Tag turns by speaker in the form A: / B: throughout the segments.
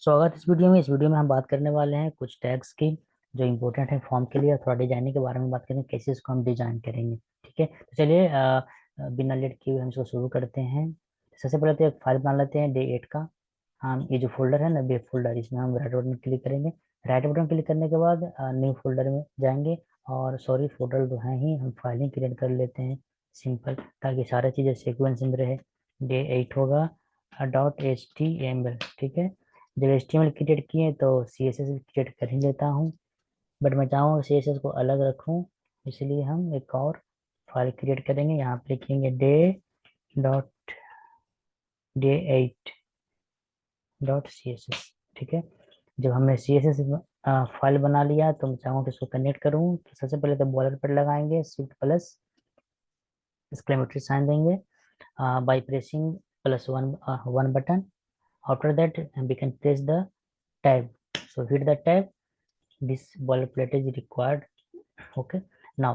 A: स्वागत है इस वीडियो में हम बात करने वाले हैं कुछ टैग्स की जो इम्पोर्टेंट है फॉर्म के लिए और थोड़ा डिजाइनिंग के बारे में बात करेंगे कैसे इसको हम डिजाइन करेंगे। ठीक है, तो चलिए बिना लेट किए हुए हम इसको शुरू करते हैं। सबसे पहले तो एक फाइल बना लेते हैं डे 8 का। हम ये जो फोल्डर है ना वेब फोल्डर, इसमें हम राइट बटन क्लिक करेंगे। राइट बटन क्लिक करने के बाद न्यू फोल्डर में जाएंगे और सॉरी फोल्डर जो है ही हम फाइल ही क्रिएट कर लेते हैं सिंपल, ताकि सारी चीज़ें सीक्वेंस में रहे। डे 8 होगा .html। ठीक है, जब HTML क्रिएट किए तो CSS भी क्रिएट कर ही लेता हूँ, बट मैं चाहूँ CSS को अलग रखूँ, इसलिए हम एक और फाइल क्रिएट करेंगे। यहाँ पे लिखेंगे day.day8.css। ठीक है, जब हमने CSS फाइल बना लिया तो मैं चाहूँ कि इसको कनेक्ट करूँ, तो सबसे पहले तो बॉर्डर पर लगाएंगे shift प्लस एक्सक्लेमेटरी साइन देंगे by pressing +1 button. After that we can press the tab, so hit the tab, this boilerplate is required। Okay, now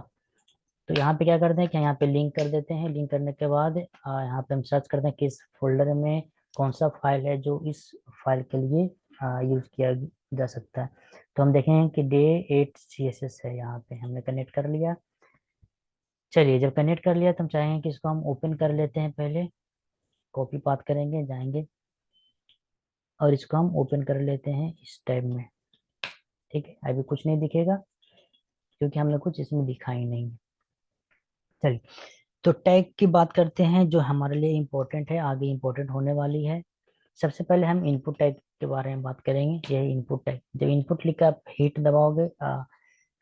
A: तो यहाँ पे क्या करते हैं कि यहाँ पे लिंक कर देते हैं। लिंक करने के बाद यहाँ पे हम सर्च करते हैं किस फोल्डर में कौन सा फाइल है जो इस फाइल के लिए यूज किया जा सकता है। तो हम देखेंगे कि day8 CSS है, यहाँ पे हमने कनेक्ट कर लिया। चलिए, जब कनेक्ट कर लिया तो हम चाहेंगे कि इसको हम ओपन कर लेते हैं। पहले कॉपी पाथ करेंगे, जाएंगे और इसको हम ओपन कर लेते हैं इस टैब में। ठीक है, अभी कुछ नहीं दिखेगा क्योंकि हमने कुछ इसमें लिखा ही नहीं है। चलिए, तो टैग की बात करते हैं जो हमारे लिए इम्पोर्टेंट है, आगे इम्पोर्टेंट होने वाली है। सबसे पहले हम इनपुट टैग के बारे में बात करेंगे। यह इनपुट टैग, जब इनपुट लिखकर आप हिट दबाओगे,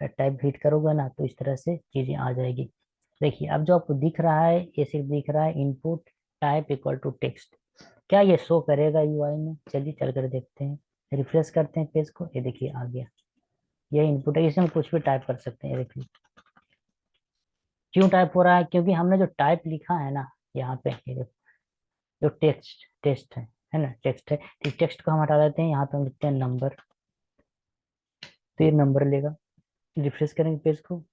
A: टैब हिट करोगे ना, तो इस तरह से चीजें आ जाएगी। देखिए, अब जो आपको दिख रहा है ये सिर्फ दिख रहा है input type equal to text. क्या ये शो करेगा UI में? चलिए चल कर देखते हैं, रिफ्रेश करते हैं पेज को। ये देखिए आ गया, ये इनपुट है, इसमें कुछ भी टाइप कर सकते हैं। ये देखिए क्यों टाइप हो रहा है, क्योंकि हमने जो टाइप लिखा है ना यहाँ पे, ये देखो जो टेक्स्ट टेक्स्ट है ना, टेक्स्ट है, इस टेक्स्ट को हम हटा देते हैं। यहाँ पे हम लिखते हैं नंबर, तो ये नंबर लेगा। रिफ्रेश करेंगे पेज को,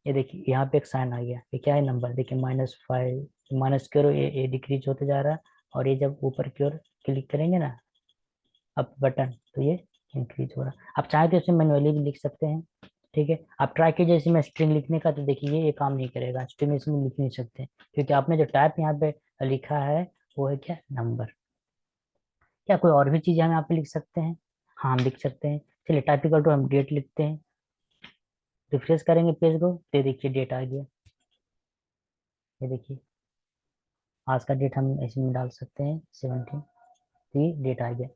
A: ये देखिए यहाँ पे एक साइन आ गया, ये क्या है? नंबर। देखिए -5, माइनस की ओर ये डिक्रीज होते जा रहा है, और ये जब ऊपर की ओर क्लिक करेंगे ना अप बटन, तो ये इंक्रीज हो रहा है। आप चाहे तो इसे मैनुअली भी लिख सकते हैं। ठीक है, आप ट्राई कीजिए इसमें स्ट्रिंग लिखने का, तो देखिए ये काम नहीं करेगा, स्ट्रिंग इसमें लिख नहीं सकते क्योंकि आपने जो टाइप यहाँ पे लिखा है वो है क्या? नंबर। क्या कोई और भी चीज हम यहाँ पे लिख सकते हैं? हाँ, हम लिख सकते हैं। चलिए, टाइपिकल टू हम डेट लिखते हैं। रिफ्रेश करेंगे पेज को, तो ये देखिए डेट आ गया। ये देखिए आज का डेट हम इसमें डाल सकते हैं 17, तो ये डेट आ गया।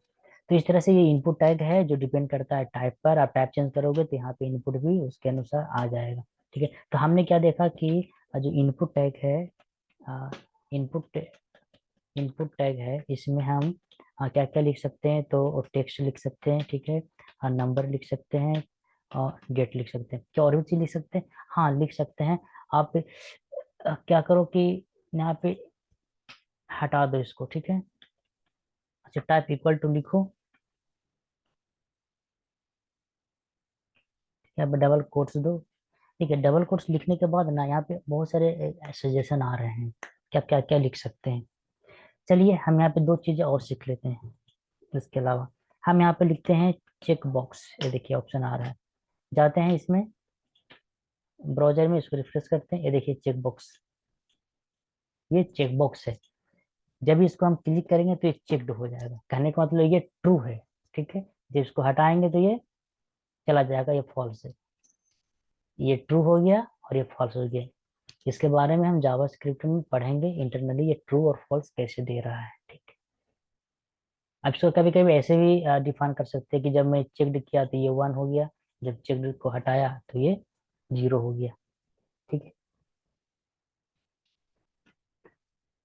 A: तो इस तरह से ये इनपुट टैग है जो डिपेंड करता है टाइप पर। आप टाइप चेंज करोगे तो यहाँ पे इनपुट भी उसके अनुसार आ जाएगा। ठीक है, तो हमने क्या देखा कि जो इनपुट टैग है, इनपुट इनपुट टैग है, इसमें हम क्या क्या लिख सकते हैं? तो टेक्स्ट लिख सकते हैं, ठीक है, नंबर लिख सकते हैं और डेट लिख सकते हैं। क्या और भी चीज लिख सकते हैं? हाँ, लिख सकते हैं। आप क्या करो कि यहाँ पे हटा दो इसको। ठीक है, अच्छा, टाइप इक्वल टू लिखो, यहाँ पे डबल कोट्स दो। ठीक है, डबल कोट्स लिखने के बाद ना यहाँ पे बहुत सारे सजेशन आ रहे हैं, क्या क्या क्या लिख सकते हैं। चलिए, हम यहाँ पे दो चीजें और सीख लेते हैं। इसके अलावा हम यहाँ पे लिखते हैं चेक बॉक्स। ये देखिए ऑप्शन आ रहा है, जाते हैं इसमें ब्राउजर में, इसको रिफ्रेश करते हैं। ये देखिए चेक बॉक्स, ये चेक बॉक्स है। जब इसको हम क्लिक करेंगे तो ये चेक्ड हो जाएगा, कहने का मतलब ये ट्रू है। ठीक है, जब इसको हटाएंगे तो ये चला जाएगा, ये फॉल्स है। ये ट्रू हो गया और ये फॉल्स हो गया। इसके बारे में हम जावास्क्रिप्ट में पढ़ेंगे इंटरनली, ये ट्रू और फॉल्स कैसे दे रहा है। ठीक है, अब इसको कभी कभी ऐसे भी डिफाइन कर सकते हैं कि जब मैं चेक्ड किया तो ये 1 हो गया, जब चेक्ड को हटाया तो ये 0 हो गया। ठीक है,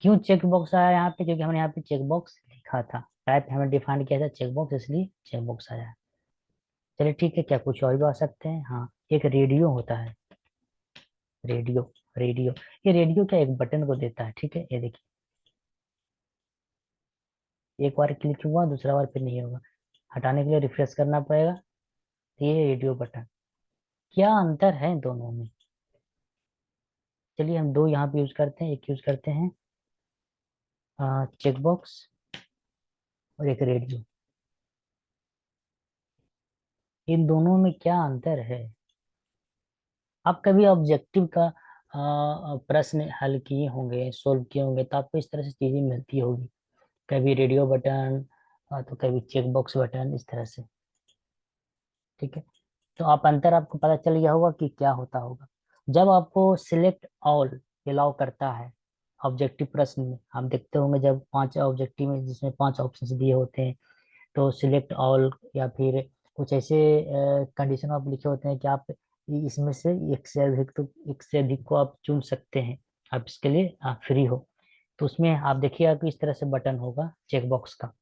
A: क्यों चेक बॉक्स आया यहाँ पे? क्योंकि हमने यहाँ पे चेक बॉक्स लिखा था, टाइप हमें डिफाइन किया था चेक बॉक्स, इसलिए चेक बॉक्स आया। चलिए ठीक है, क्या कुछ और भी आ सकते हैं? हाँ, एक रेडियो होता है, रेडियो। रेडियो, ये रेडियो क्या एक बटन को देता है। ठीक है, ये देखिए एक बार क्लिक हुआ, दूसरा बार फिर नहीं होगा, हटाने के लिए रिफ्रेश करना पड़ेगा। तो ये रेडियो बटन, क्या अंतर है इन दोनों में? चलिए, हम दो यहाँ पे यूज करते हैं। एक यूज करते हैं चेक बॉक्स और एक रेडियो। इन दोनों में क्या अंतर है? आप कभी ऑब्जेक्टिव का प्रश्न हल किए होंगे, सोल्व किए होंगे, तो आपको इस तरह से चीजें मिलती होगी। कभी रेडियो बटन, तो कभी चेक बॉक्स बटन, इस तरह से। ठीक है, तो आप अंतर आपको पता चल गया होगा कि क्या होता होगा। जब आपको सिलेक्ट ऑल अलाउ करता है ऑब्जेक्टिव प्रश्न में, आप देखते होंगे जब 5 ऑब्जेक्टिव में जिसमें 5 ऑप्शन दिए होते हैं, तो सिलेक्ट ऑल या फिर कुछ ऐसे कंडीशन आप लिखे होते हैं कि आप इसमें से एक से अधिक, तो एक से अधिक को आप चुन सकते हैं, आप इसके लिए आप फ्री हो। तो उसमें आप देखिएगा कि इस तरह से बटन होगा चेक बॉक्स का।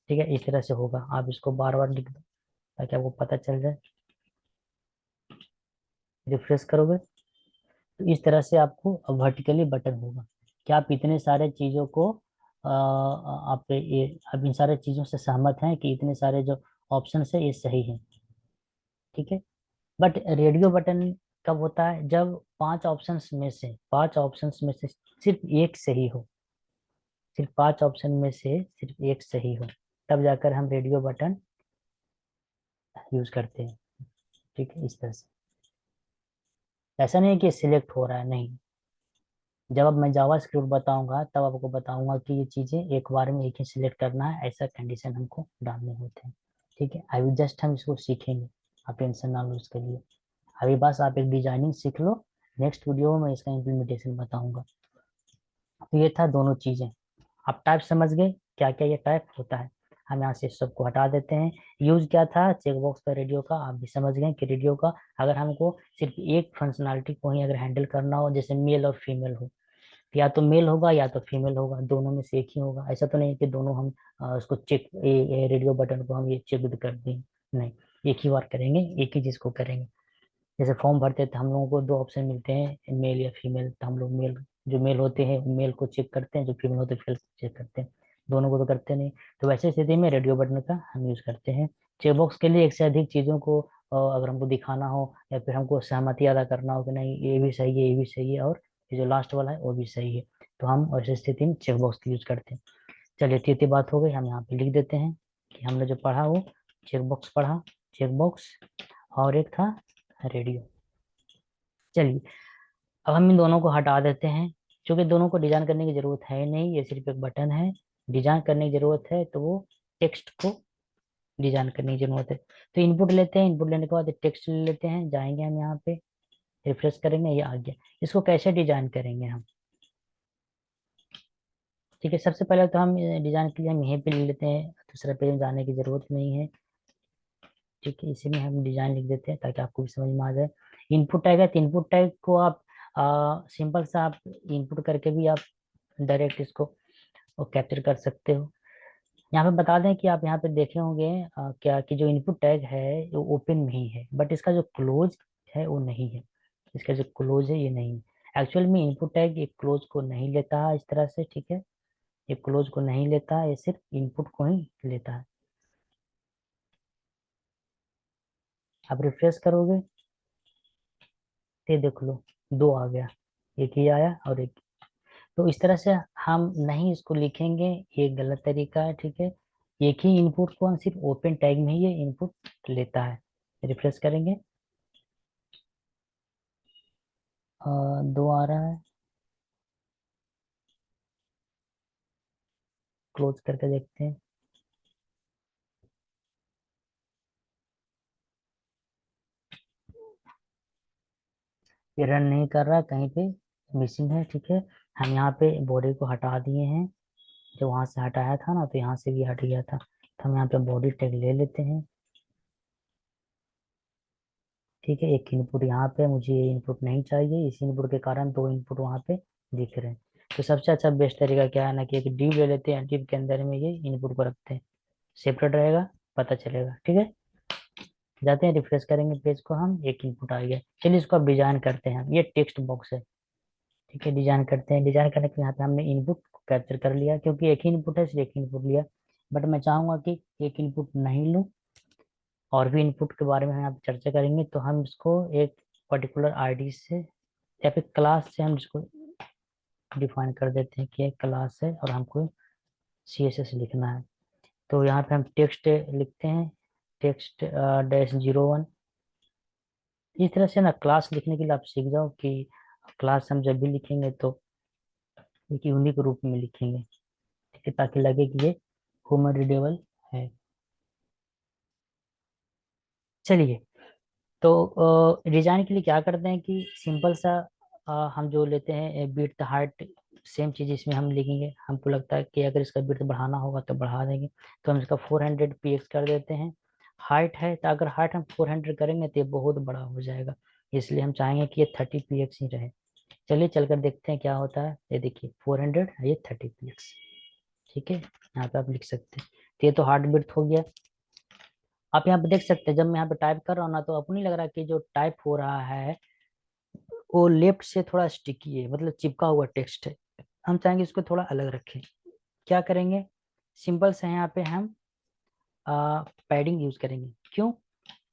A: ठीक है, इस तरह से होगा, आप इसको बार बार लिख दो ताकि आपको पता चल जाए। रिफ्रेश करोगे तो इस तरह से आपको वर्टिकली बटन होगा कि आप इतने सारे चीजों को आप ये, आप इन सारे चीजों से सहमत हैं कि इतने सारे जो ऑप्शन है ये सही है। ठीक है, बट रेडियो बटन कब होता है? जब 5 ऑप्शंस में से सिर्फ एक सही हो, सिर्फ 5 ऑप्शन में से सिर्फ एक सही हो, तब जाकर हम रेडियो बटन यूज करते हैं। ठीक है, इस तरह से। ऐसा नहीं है कि सिलेक्ट हो रहा है, नहीं। जब अब मैं जावा स्क्रिप्ट बताऊंगा तब आपको बताऊंगा कि ये चीजें एक बार में एक ही सिलेक्ट करना है, ऐसा कंडीशन हमको डालने होते हैं। ठीक है, अभी जस्ट हम इसको सीखेंगे, आप टेंशन ना लो उसके लिए। अभी बस आप एक डिजाइनिंग सीख लो, नेक्स्ट वीडियो में मैं इसका इम्प्लीमेंटेशन बताऊंगा। तो ये था दोनों चीजें। आप टाइप समझ गए क्या क्या ये टाइप होता है। हम यहाँ से सबको हटा देते हैं। यूज क्या था चेक बॉक्स का, रेडियो का, आप भी समझ गए कि रेडियो का अगर हमको सिर्फ एक फंक्शनलिटी को ही अगर हैंडल करना हो, जैसे मेल और फीमेल हो, या तो मेल होगा या तो फीमेल होगा, दोनों में से एक ही होगा। ऐसा तो नहीं कि दोनों हम उसको चेक, रेडियो बटन को हम ये चेक कर दें, नहीं। एक ही बार करेंगे, एक ही चीज को करेंगे। जैसे फॉर्म भरते हैं तो हम लोगों को 2 ऑप्शन मिलते हैं, मेल या फीमेल, तो हम लोग मेल, जो मेल होते हैं मेल को चेक करते हैं, जो फीमेल होते हैं फीमेल को चेक करते हैं। दोनों को तो करते नहीं। तो वैसे स्थिति में रेडियो बटन का हम यूज करते हैं। चेकबॉक्स के लिए एक से अधिक चीजों को अगर हमको दिखाना हो या फिर हमको सहमति अदा करना हो कि नहीं ये भी सही है, ये भी सही है, और ये जो लास्ट वाला है वो भी सही है, तो हम ऐसी स्थिति में चेकबॉक्स का यूज करते हैं। चलिए, इतनी बात हो गई, हम यहाँ पे लिख देते हैं कि हमने जो पढ़ा वो चेकबॉक्स पढ़ा, चेकबॉक्स, और एक था रेडियो। चलिए, अब हम इन दोनों को हटा देते हैं, क्योंकि दोनों को डिजाइन करने की जरूरत है नहीं, ये सिर्फ एक बटन है। डिजाइन करने की जरूरत है तो वो टेक्स्ट को डिजाइन करने की जरूरत है। तो इनपुट लेते हैं, इनपुट लेने के बाद टेक्स्ट ले लेते हैं, जाएंगे हम यहाँ पे, रिफ्रेश करेंगे, ये आ गया। इसको कैसे डिजाइन करेंगे हम? ठीक है, सबसे पहले तो हम डिजाइन के लिए हम यहीं पे ले लेते हैं, दूसरा पेज में जाने की जरूरत नहीं है। ठीक है, इसी में हम डिजाइन लिख देते हैं ताकि आपको भी समझ में आ जाए। इनपुट टैग है, तो इनपुट टैग को आप सिंपल सा आप इनपुट करके भी आप डायरेक्ट इसको वो कैप्चर कर सकते हो। यहाँ पे बता दें कि आप यहाँ पे देखे होंगे क्या कि जो इनपुट टैग है वो ओपन में ही है, बट इसका जो क्लोज है वो नहीं है। इसका जो क्लोज है ये नहीं है। एक्चुअल में इनपुट टैग एक क्लोज को नहीं लेता है इस तरह से। ठीक है, ये क्लोज को नहीं लेता है, ये सिर्फ इनपुट को ही लेता है। आप रिफ्रेश करोगे तो ये देख लो, 2 आ गया, एक ही आया और एक। तो इस तरह से हम नहीं इसको लिखेंगे, ये गलत तरीका है। ठीक है, एक ही इनपुट को हम सिर्फ ओपन टैग में ही ये इनपुट लेता है। रिफ्रेश करेंगे, 2 आ रहा है। क्लोज करके देखते हैं, ये रन नहीं कर रहा, कहीं पे मिसिंग है। ठीक है, हम यहाँ पे बॉडी को हटा दिए हैं, जो वहां से हटाया था ना, तो यहाँ से भी हट गया था, तो हम यहाँ पे बॉडी टैग ले लेते हैं। ठीक है, एक इनपुट यहाँ पे, मुझे ये इनपुट नहीं चाहिए, इस इनपुट के कारण 2 इनपुट वहाँ पे दिख रहे हैं। तो सबसे अच्छा बेस्ट तरीका क्या है ना कि एक डिव ले लेते हैं, डिव के अंदर में ये इनपुट को रखते हैं, सेपरेट रहेगा, पता चलेगा। ठीक है, जाते हैं, रिफ्रेश करेंगे पेज को हम, एक इनपुट आ गया। चलिए इसको अब डिजाइन करते हैं हम, ये टेक्स्ट बॉक्स है। ठीक है, डिजाइन करते हैं। डिजाइन करने के यहाँ पे हमने इनपुट को कैप्चर कर लिया, क्योंकि एक ही इनपुट है इसलिए एक इनपुट लिया। बट मैं चाहूंगा कि एक इनपुट नहीं लूँ, और भी इनपुट के बारे में हम यहाँ पे चर्चा करेंगे, तो हम इसको एक पर्टिकुलर आईडी से या फिर क्लास से हम इसको डिफाइन कर देते हैं कि एक क्लास है और हमको CSS लिखना है। तो यहाँ पे हम टेक्स्ट लिखते हैं, टेक्स्ट डैश 01। इस तरह से ना क्लास लिखने के लिए आप सीख जाओ कि क्लास हम जब भी लिखेंगे तो एक यूनिक रूप में लिखेंगे, ठीक है, ताकि लगे कि ये ह्यूमन रीडेबल है। चलिए, तो डिजाइन के लिए क्या करते हैं कि सिंपल सा हम जो लेते हैं बिट हार्ट, सेम चीज इसमें हम लिखेंगे। हमको लगता है कि अगर इसका बिट बढ़ाना होगा तो बढ़ा देंगे, तो हम इसका 400 px कर देते हैं। हाइट है तो अगर हाइट हम 400 करेंगे तो ये बहुत बड़ा हो जाएगा, इसलिए हम चाहेंगे कि ये 30 px ही रहे। चलिए चलकर देखते हैं क्या होता है। ये देखिए 400, ये 30 px, ठीक है, यहाँ पे आप लिख सकते हैं। तो ये तो हार्ट बिट हो गया। आप यहाँ पे देख सकते हैं जब मैं यहाँ पे टाइप कर रहा हूँ ना, तो आपको नहीं लग रहा कि जो टाइप हो रहा है वो लेफ्ट से थोड़ा स्टिकी है, मतलब चिपका हुआ टेक्स्ट है। हम चाहेंगे इसको थोड़ा अलग रखें। क्या करेंगे, सिंपल से यहाँ पे हम पैडिंग यूज करेंगे। क्यों?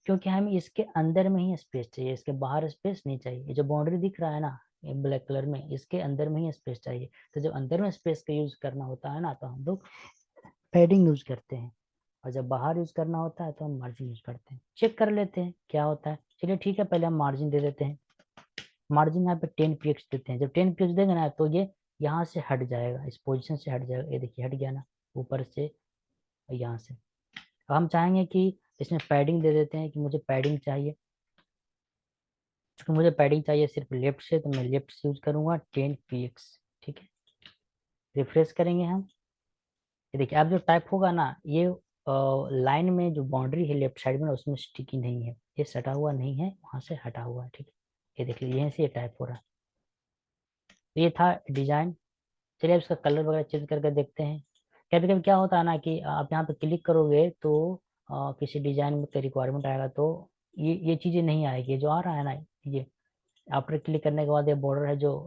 A: क्योंकि हमें इसके अंदर में ही स्पेस चाहिए, इसके बाहर स्पेस नहीं चाहिए। ये जो बाउंड्री दिख रहा है ना ब्लैक कलर में, इसके अंदर में ही स्पेस चाहिए। तो जब अंदर में स्पेस का यूज करना होता है ना, तो हम लोग पैडिंग यूज करते हैं, और जब बाहर यूज करना होता है तो हम मार्जिन यूज करते हैं। चेक कर लेते हैं क्या होता है। चलिए ठीक है, पहले हम मार्जिन दे देते हैं। मार्जिन यहाँ पे 10 px देते हैं। जब 10 px देंगे ना तो ये यहाँ से हट जाएगा, इस पोजीशन से हट जाएगा। ये देखिए हट गया ना, ऊपर से यहाँ से। अब हम चाहेंगे कि इसमें पैडिंग दे देते हैं, कि मुझे पैडिंग चाहिए। क्योंकि मुझे पैडिंग चाहिए सिर्फ लेफ्ट से, तो मैं लेफ्ट से यूज करूंगा 10 px। ठीक है, रिफ्रेश करेंगे हम। ये देखिए अब जो टाइप होगा ना, ये लाइन में जो बाउंड्री है लेफ्ट साइड में उसमें स्टिकी नहीं है, ये सटा हुआ नहीं है, वहां से हटा हुआ है। ठीक है, ये देखिए यहीं से ये टाइप हो रहा है। तो ये था डिजाइन। चलिए अब इसका कलर वगैरह चेंज करके देखते हैं। कभी कभी क्या होता है ना कि आप यहाँ पे क्लिक करोगे तो किसी डिजाइन में का रिक्वायरमेंट आएगा तो ये चीजें नहीं आएगी। ये जो आ रहा है ना, ये आफ्टर क्लिक करने के बाद ये बॉर्डर है जो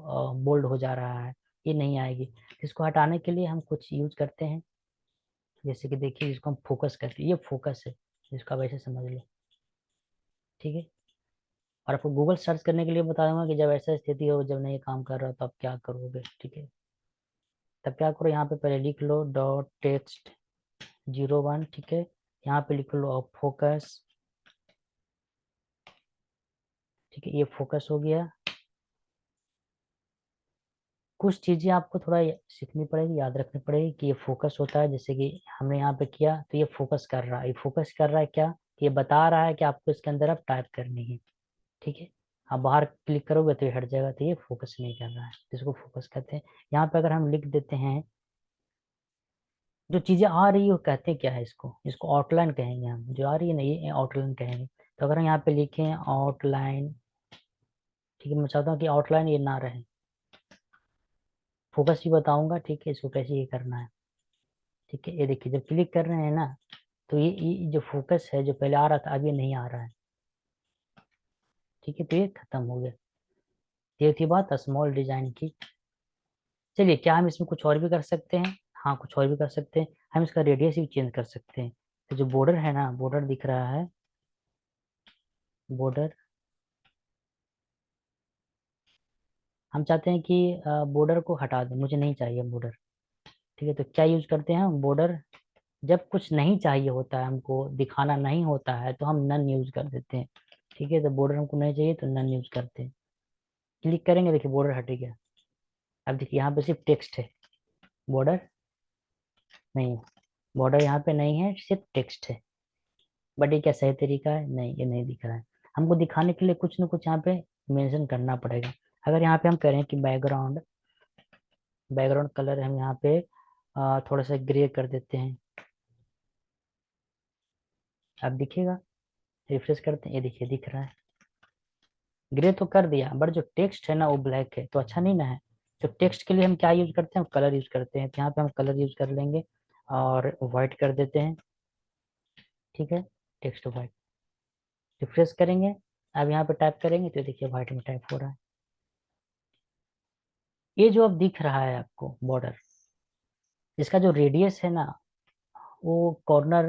A: बोल्ड हो जा रहा है, ये नहीं आएगी। इसको हटाने के लिए हम कुछ यूज करते हैं, जैसे कि देखिए जिसको हम फोकस करते हैं, ये फोकस है, जिसको आप ऐसे समझ लो। ठीक है, और आपको गूगल सर्च करने के लिए बता दूंगा कि जब ऐसा स्थिति हो, जब नहीं काम कर रहा तो आप क्या करोगे। ठीक है, तब क्या करो, यहाँ पे पहले लिख लो डॉट टेक्स्ट 01। ठीक है, यहाँ पे लिख लो आप फोकस। ठीक है, ये फोकस हो गया। कुछ चीजें आपको थोड़ा सीखनी पड़ेगी, याद रखनी पड़ेगी कि ये फोकस होता है। जैसे कि हमने यहाँ पे किया तो ये फोकस कर रहा है। ये फोकस कर रहा है क्या, ये बता रहा है कि आपको इसके अंदर अब टाइप करनी है। ठीक है, आप बाहर क्लिक करोगे तो ये हट जाएगा, तो ये फोकस नहीं कर रहा है, जिसको फोकस कहते हैं। यहाँ पे अगर हम लिख देते हैं जो चीजें आ रही है, वो कहते हैं क्या है, इसको इसको आउटलाइन कहेंगे हम। जो आ रही है ना, ये आउटलाइन कहेंगे। तो अगर हम यहाँ पे लिखें आउटलाइन, ठीक है, मैं चाहता हूँ कि आउटलाइन ये ना रहे, फोकस ही बताऊंगा। ठीक है, इसको कैसे ये करना है। ठीक है, ये देखिए जब क्लिक कर रहे हैं ना, तो ये जो फोकस है जो पहले आ रहा था, अब ये नहीं आ रहा है। ठीक है, तो ये खत्म हो गया। ये थी बात स्मॉल डिजाइन की। चलिए, क्या हम इसमें कुछ और भी कर सकते हैं? हाँ, कुछ और भी कर सकते हैं। हम इसका रेडियस भी चेंज कर सकते हैं। तो जो बॉर्डर है ना, बॉर्डर दिख रहा है, बॉर्डर, हम चाहते हैं कि बॉर्डर को हटा दें, मुझे नहीं चाहिए बॉर्डर। ठीक है, तो क्या यूज करते हैं हम, बॉर्डर। जब कुछ नहीं चाहिए होता है, हमको दिखाना नहीं होता है, तो हम नन यूज कर देते हैं। ठीक है, तो बॉर्डर हमको नहीं चाहिए तो नन यूज करते हैं। क्लिक करेंगे, देखिए बॉर्डर हट गया। अब देखिए यहाँ पे सिर्फ टेक्स्ट है, बॉर्डर नहीं है। बॉर्डर यहाँ पे नहीं है, सिर्फ टेक्स्ट है। बट ये क्या सही तरीका है? नहीं, ये नहीं दिख रहा है। हमको दिखाने के लिए कुछ ना कुछ यहाँ पे मेंशन करना पड़ेगा। अगर यहाँ पे हम करें कि बैकग्राउंड, बैकग्राउंड कलर हम यहाँ पे थोड़ा सा ग्रे कर देते हैं, अब दिखेगा। रिफ्रेश करते हैं, ये देखिए दिख रहा है। ग्रे तो कर दिया, बट जो टेक्स्ट है ना वो ब्लैक है, तो अच्छा नहीं ना है। तो टेक्स्ट के लिए हम क्या यूज करते हैं, कलर यूज करते हैं। तो यहाँ पे हम कलर यूज कर लेंगे और व्हाइट कर देते हैं। ठीक है, टेक्स्ट व्हाइट। रिफ्रेश करेंगे, अब यहाँ पे टाइप करेंगे तो देखिए व्हाइट में टाइप हो रहा है। ये जो अब दिख रहा है आपको बॉर्डर, इसका जो रेडियस है ना, वो कॉर्नर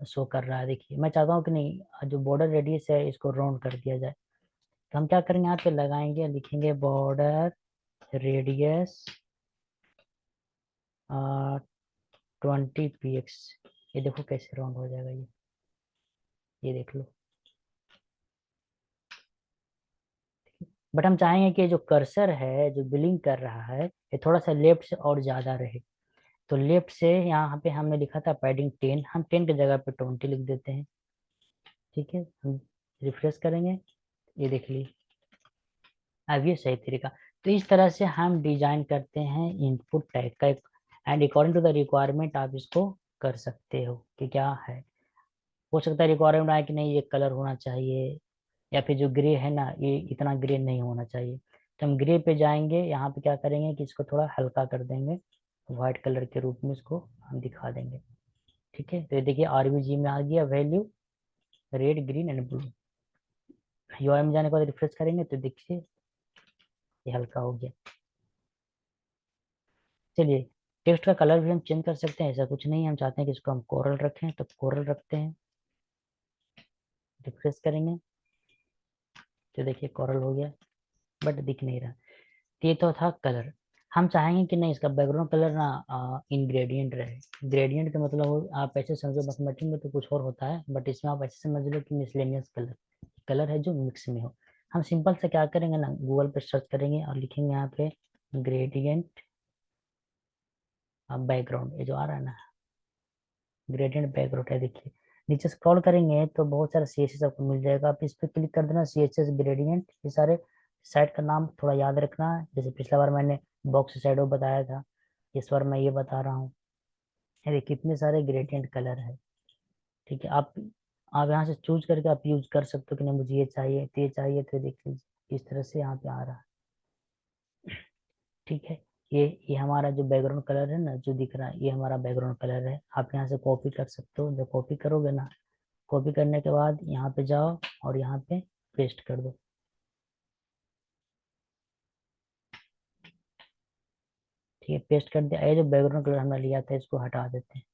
A: शो कर रहा है। देखिए मैं चाहता हूँ कि नहीं, जो बॉर्डर रेडियस है इसको राउंड कर दिया जाए। तो हम क्या करेंगे, यहाँ पे लगाएंगे, लिखेंगे बॉर्डर रेडियस 20 px। ये देखो कैसे राउंड हो जाएगा ये। ये देख लो। बट हम चाहेंगे कि जो कर्सर है जो बिलिंग कर रहा है ये थोड़ा सा लेफ्ट से और ज्यादा रहे। तो लेफ्ट से यहाँ पे हमने लिखा था पैडिंग 10, हम 10 की जगह पे 20 लिख देते हैं। ठीक है, हम रिफ्रेश करेंगे, ये देख ली। अब ये सही तरीका। तो इस तरह से हम डिजाइन करते हैं इनपुट टैग का। And according to the requirement आप इसको कर सकते हो कि क्या है। हो सकता है रिक्वायरमेंट आए कि नहीं ये कलर होना चाहिए, या फिर जो ग्रे है ना ये इतना ग्रे नहीं होना चाहिए। तो हम ग्रे पे जाएंगे, यहाँ पे क्या करेंगे कि इसको थोड़ा हल्का कर देंगे, व्हाइट कलर के रूप में इसको हम दिखा देंगे। ठीक है, तो ये देखिए आरबीजी में आ गया value red green and blue. UI में जाने के बाद रिफ्रेश करेंगे तो देखिए ये हल्का हो गया। चलिए, टेक्स्ट का कलर भी हम चेंज कर सकते हैं, ऐसा कुछ नहीं है। हम चाहते हैं कि इसको हम कोरल रखें तो कोरल रखते हैं, रिफ्रेश करेंगे तो देखिए कोरल हो गया, बट दिख नहीं रहा। तो ये तो था कलर। हम चाहेंगे कि नहीं इसका बैकग्राउंड कलर ना इनग्रेडिएंट रहे। ग्रेडियंट का मतलब आप ऐसे समझो, मैथमेटिक्स में तो कुछ और होता है बट इसमें आप ऐसे समझ लो कि मिसलेनियस कलर, कलर है जो मिक्स में हो। हम सिंपल से क्या करेंगे ना, गूगल पे सर्च करेंगे और लिखेंगे यहाँ पे ग्रेडियंट बैकग्राउंड, ये जो आ रहा है ना ग्रेडियंट बैकग्राउंड है, देखिए नीचे स्क्रॉल करेंगे तो बहुत सारा CSS आपको मिल जाएगा। आप इस पर क्लिक कर देना, CSS ग्रेडियंट, ये सारे साइट का नाम थोड़ा याद रखना। जैसे पिछला बार मैंने बॉक्स शैडो बताया था, इस बार मैं ये बता रहा हूँ। अरे कितने सारे ग्रेडियंट कलर है। ठीक है, आप यहाँ से चूज करके आप यूज कर सकते हो कि नहीं मुझे ये चाहिए तो ये चाहिए, तो देख लीजिए इस तरह से यहाँ पे आ रहा है। ठीक है, ये हमारा जो बैकग्राउंड कलर है ना जो दिख रहा है, ये हमारा बैकग्राउंड कलर है। आप यहाँ से कॉपी कर सकते हो, जब कॉपी करोगे ना, कॉपी करने के बाद यहाँ पे जाओ और यहाँ पे पेस्ट कर दो। ठीक है, पेस्ट कर दिया। ये जो बैकग्राउंड कलर हमने लिया था इसको हटा देते हैं।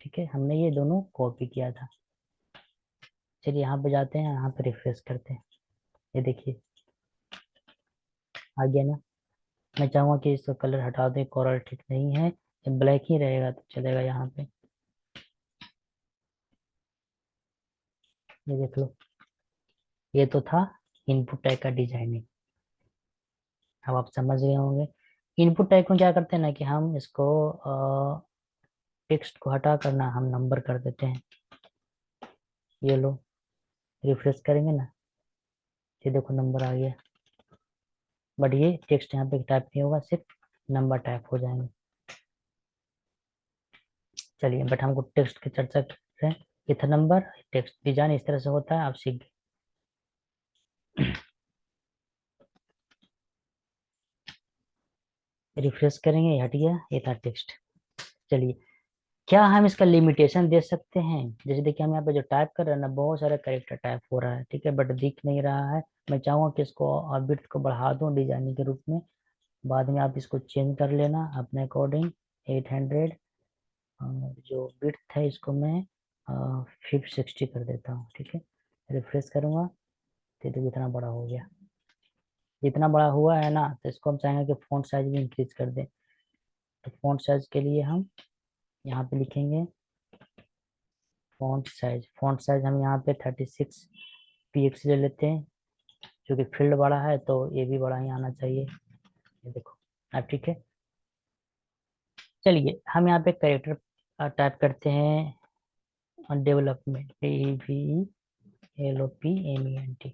A: ठीक है, हमने ये दोनों कॉपी किया था। चलिए यहाँ पे जाते हैं, यहाँ पे रिफ्रेश करते हैं, ये देखिए आ गया ना। मैं चाहूंगा कि इसका कलर हटा दें, कोरल ठीक नहीं है, ये ब्लैक ही रहेगा तो चलेगा यहाँ पे। ये देख लो, ये तो था इनपुट टैग का डिजाइनिंग। अब आप समझ गए होंगे। इनपुट टैग में क्या करते हैं ना कि हम इसको टेक्स्ट को हटा करना हम नंबर कर देते हैं। ये लो, रिफ्रेश करेंगे ना, ये देखो नंबर आ गया। बट ये टेक्स्ट यहाँ पे टाइप नहीं होगा, सिर्फ नंबर टाइप हो जाएंगे। चलिए, बट हमको टेक्स्ट की चर्चा कर रहे हैं। ये था नंबर। टेक्स्ट डिजाइन इस तरह से होता है, आप सीख गए। रिफ्रेश करेंगे, ये हट गया, ये था टेक्स्ट। चलिए, क्या हम इसका लिमिटेशन दे सकते हैं? जैसे देखिए हम यहाँ पे जो टाइप कर रहे हैं ना बहुत सारा करेक्टर टाइप हो रहा है, ठीक है, बट दिख नहीं रहा है। मैं चाहूंगा कि इसको और विड्थ को बढ़ा दूं डिजाइनिंग के रूप में। बाद में आप इसको चेंज कर लेना अपने अकॉर्डिंग। 800 जो विड्थ है इसको मैं 560 कर देता हूँ। ठीक है, रिफ्रेश करूंगा तो देखो इतना बड़ा हो गया। जितना बड़ा हुआ है ना तो इसको हम चाहेंगे कि फ़ॉन्ट साइज भी इंक्रीज कर दें। तो फ़ॉन्ट साइज के लिए हम यहाँ पे लिखेंगे फ़ॉन्ट साइज हम यहाँ पे 36 px ले लेते हैं, क्योंकि फील्ड बड़ा है तो ये भी बड़ा ही आना चाहिए। ये देखो अब ठीक है। चलिए, हम यहाँ पे करेक्टर टाइप करते हैं डेवलपमेंट, DEVELOPMENT।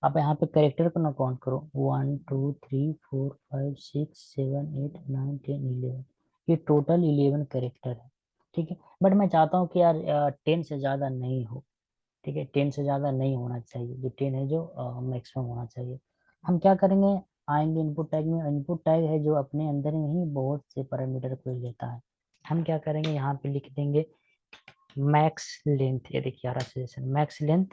A: आप यहाँ पे करेक्टर को ना काउंट करो, 1 2 3 4 5 6 7 8 9 10 11, ये टोटल 11 करेक्टर है। ठीक है, बट मैं चाहता हूँ कि यार 10 से ज़्यादा नहीं हो। ठीक है, 10 से ज़्यादा नहीं होना चाहिए, जो 10 है जो मैक्सिमम होना चाहिए। हम क्या करेंगे, आएंगे इनपुट टैग में। इनपुट टैग है जो अपने अंदर में ही बहुत से पैरामीटर को लेता है। हम क्या करेंगे, यहाँ पे लिख देंगे मैक्स लेंथ। ये देखिए आ रहा सजेशन, मैक्स लेंथ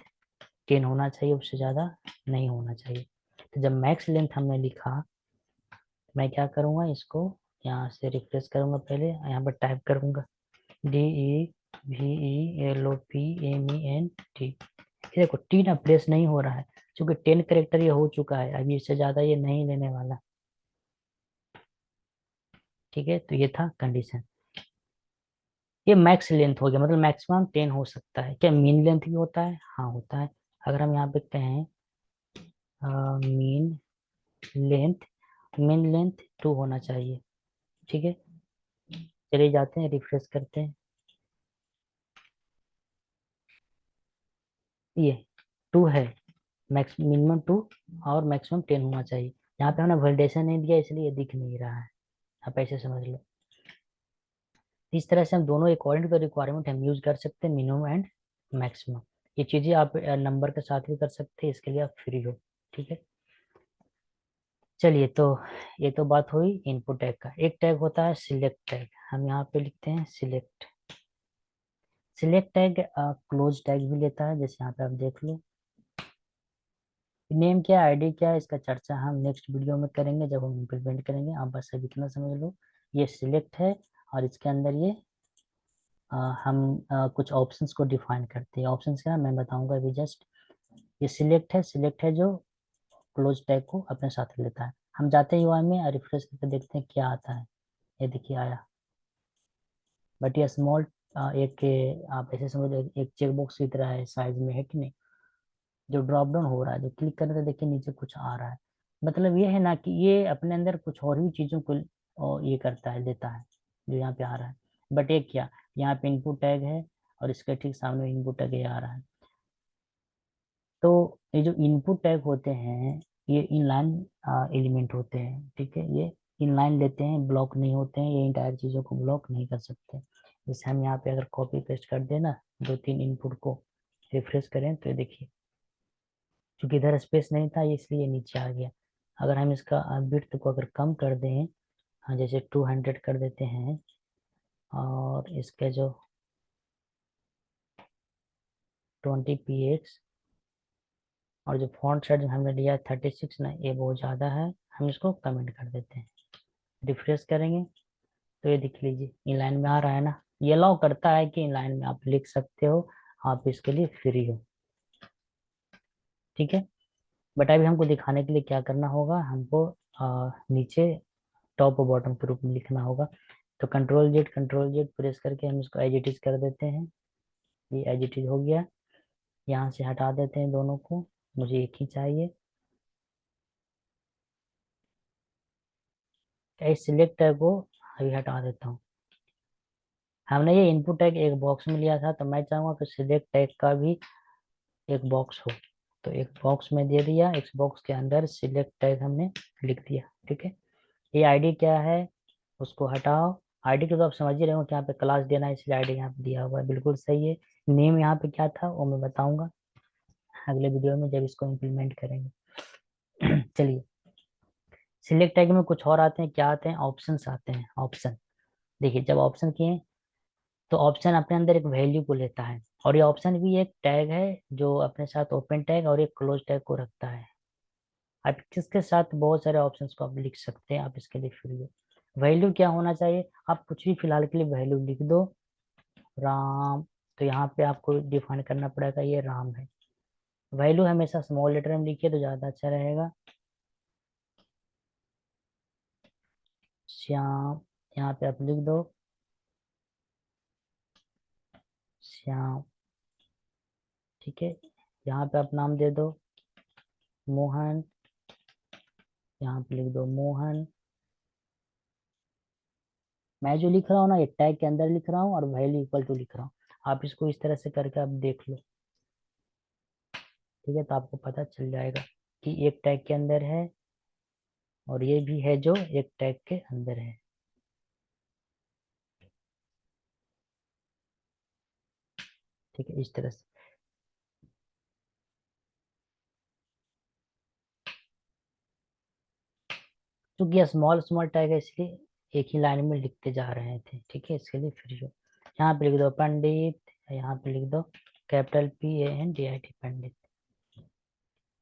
A: 10 होना चाहिए, उससे ज़्यादा नहीं होना चाहिए। तो जब मैक्स लेंथ हमने लिखा, मैं क्या करूँगा, इसको यहाँ से रिफ्रेश करूँगा, पहले यहाँ पर टाइप करूँगा DEVELOPMENT। देखो टी ना प्लेस नहीं हो रहा है, क्योंकि 10 करेक्टर ये हो चुका है, अभी इससे ज़्यादा ये नहीं लेने वाला। ठीक है, तो ये था कंडीशन। ये मैक्स लेंथ हो गया, मतलब मैक्सिमम 10 हो सकता है। क्या मीन लेंथ भी होता है? हाँ होता है। अगर हम यहाँ पे कहें मीन लेंथ, मीन लेंथ 2 होना चाहिए। ठीक है, चलिए जाते हैं, रिफ्रेश करते हैं। ये 2 है, मैक्स मिनिमम 2 और मैक्सिमम 10 होना चाहिए। यहाँ पे हमने वैलिडेशन नहीं दिया इसलिए ये दिख नहीं रहा है, आप ऐसे समझ लो। इस तरह से हम दोनों अकॉर्डिंग टू द रिक्वायरमेंट हम यूज कर सकते हैं, मिनिमम एंड मैक्सिमम। ये चीजें आप नंबर के साथ भी कर सकते हैं, इसके लिए आप फ्री हो। ठीक है, चलिए तो ये तो बात हुई इनपुट टैग का। एक टैग होता है सिलेक्ट टैग, हम यहाँ पे लिखते हैं select. Select tag close tag भी लेता है, जैसे यहाँ पे आप देख लो। नेम क्या है, आईडी क्या है, इसका चर्चा हम नेक्स्ट वीडियो में करेंगे जब हम इम्प्लीमेंट करेंगे। आप बस अभी इतना समझ लो, ये सिलेक्ट है और इसके अंदर ये हम कुछ ऑप्शंस को डिफाइन करते हैं। ऑप्शंस क्या है मैं बताऊंगा अभी जस्ट। ये सिलेक्ट है जो क्लोज टैग को अपने साथ लेता है। हम जाते हैं यूआई में, रिफ्रेश करके देखते हैं क्या आता है। ये देखिए आया, बट ये स्मॉल एक आप ऐसे समझ लो एक चेकबॉक्स की तरह है, साइज में है कि नहीं। जो ड्रॉप डाउन हो रहा है, जो क्लिक करने से देखिए नीचे कुछ आ रहा है, मतलब ये है ना कि ये अपने अंदर कुछ और भी चीजों को ये करता है, लेता है, जो यहाँ पे आ रहा है। बट ये क्या, यहाँ पे इनपुट टैग है और इसके ठीक सामने इनपुट टैग ये आ रहा है। तो ये जो इनपुट टैग होते हैं ये इनलाइन एलिमेंट होते हैं। ठीक है, ये इनलाइन लेते हैं, ब्लॉक नहीं होते हैं, ये इंटायर चीजों को ब्लॉक नहीं कर सकते। जैसे हम यहाँ पे अगर कॉपी पेस्ट कर दें ना दो तीन इनपुट को, रिफ्रेश करें तो ये देखिए, क्योंकि इधर स्पेस नहीं था इसलिए नीचे आ गया। अगर हम इसका विड्थ को अगर कम कर दें, हाँ जैसे 200 कर देते हैं, और इसके जो 20 px, और जो फॉन्ट साइज हमने लिया है 36 ना, ये बहुत ज़्यादा है, हम इसको कमेंट कर देते हैं। रिफ्रेश करेंगे तो ये देख लीजिए इनलाइन में आ रहा है ना। ये अलाउ करता है कि इनलाइन में आप लिख सकते हो, आप इसके लिए फ्री हो। ठीक है, बट अभी हमको दिखाने के लिए क्या करना होगा, हमको नीचे टॉप और बॉटम के रूप में लिखना होगा। तो कंट्रोल जेड प्रेस करके हम इसको एज इट इज कर देते हैं। ये एज इट इज हो गया। यहाँ से हटा देते हैं दोनों को, मुझे एक ही चाहिए। इस सिलेक्ट टैग को अभी हटा देता हूँ। हमने ये इनपुट टैग एक बॉक्स में लिया था, तो मैं चाहूंगा कि सिलेक्ट टैग का भी एक बॉक्स हो। तो एक बॉक्स में दे दिया, इस बॉक्स के अंदर सिलेक्ट टैग हमने लिख दिया। ठीक है, ये आईडी क्या है उसको हटाओ। आईडी को तो आप समझ ही रहे हो कि यहाँ पे क्लास देना है, इसलिए आईडी यहाँ पे दिया हुआ है, बिल्कुल सही है। नेम यहाँ पे क्या था वो मैं बताऊंगा अगले वीडियो में जब इसको इम्प्लीमेंट करेंगे। चलिए, सिलेक्ट टैग में कुछ और आते हैं, क्या आते हैं, ऑप्शंस आते हैं। ऑप्शन देखिए, जब ऑप्शन किए तो ऑप्शन अपने अंदर एक वैल्यू को लेता है, और ये ऑप्शन भी एक टैग है जो अपने साथ ओपन टैग और एक क्लोज टैग को रखता है। आप किसके साथ बहुत सारे ऑप्शंस को आप लिख सकते हैं, आप इसके लिए फ्री हो। वैल्यू क्या होना चाहिए, आप कुछ भी फिलहाल के लिए वैल्यू लिख दो, राम। तो यहाँ पे आपको डिफाइन करना पड़ेगा ये राम है। वैल्यू हमेशा स्मॉल लेटर में लिखिए तो ज़्यादा अच्छा रहेगा। श्याम, यहाँ पे आप लिख दो श्याम। ठीक है, यहाँ पे आप नाम दे दो मोहन, यहाँ पे लिख दो मोहन। मैं जो लिख रहा हूँ ना ये टैग के अंदर लिख रहा हूँ और वैल्यू इक्वल टू लिख रहा हूँ। आप इसको इस तरह से करके आप देख लो। ठीक है, तो आपको पता चल जाएगा कि एक टैग के अंदर है और ये भी है जो एक टैग के अंदर है। ठीक है, इस तरह से। क्योंकि ये स्मॉल स्मॉल टैग है इसलिए एक ही लाइन में लिखते जा रहे थे। ठीक है, इसके लिए फ्री हो। यहाँ पे लिख दो पंडित, यहाँ पे लिख दो कैपिटल PANDIT पंडित।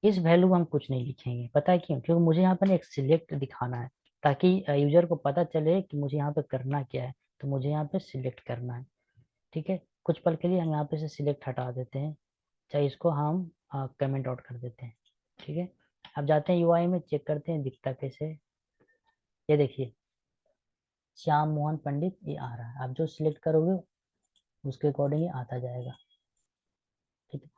A: इस वैल्यू में हम कुछ नहीं लिखेंगे, पता है क्यों, क्योंकि मुझे यहाँ पर एक सिलेक्ट दिखाना है, ताकि यूजर को पता चले कि मुझे यहाँ पे करना क्या है। तो मुझे यहाँ पे सिलेक्ट करना है। ठीक है, कुछ पल के लिए हम यहाँ पे से सिलेक्ट हटा देते हैं, चाहे इसको हम कमेंट आउट कर देते हैं। ठीक है, अब जाते हैं यूआई में, चेक करते हैं दिखता कैसे है। ये देखिए श्याम मोहन पंडित ये आ रहा है, आप जो सिलेक्ट करोगे उसके अकॉर्डिंग ही आता जाएगा, ठीक है।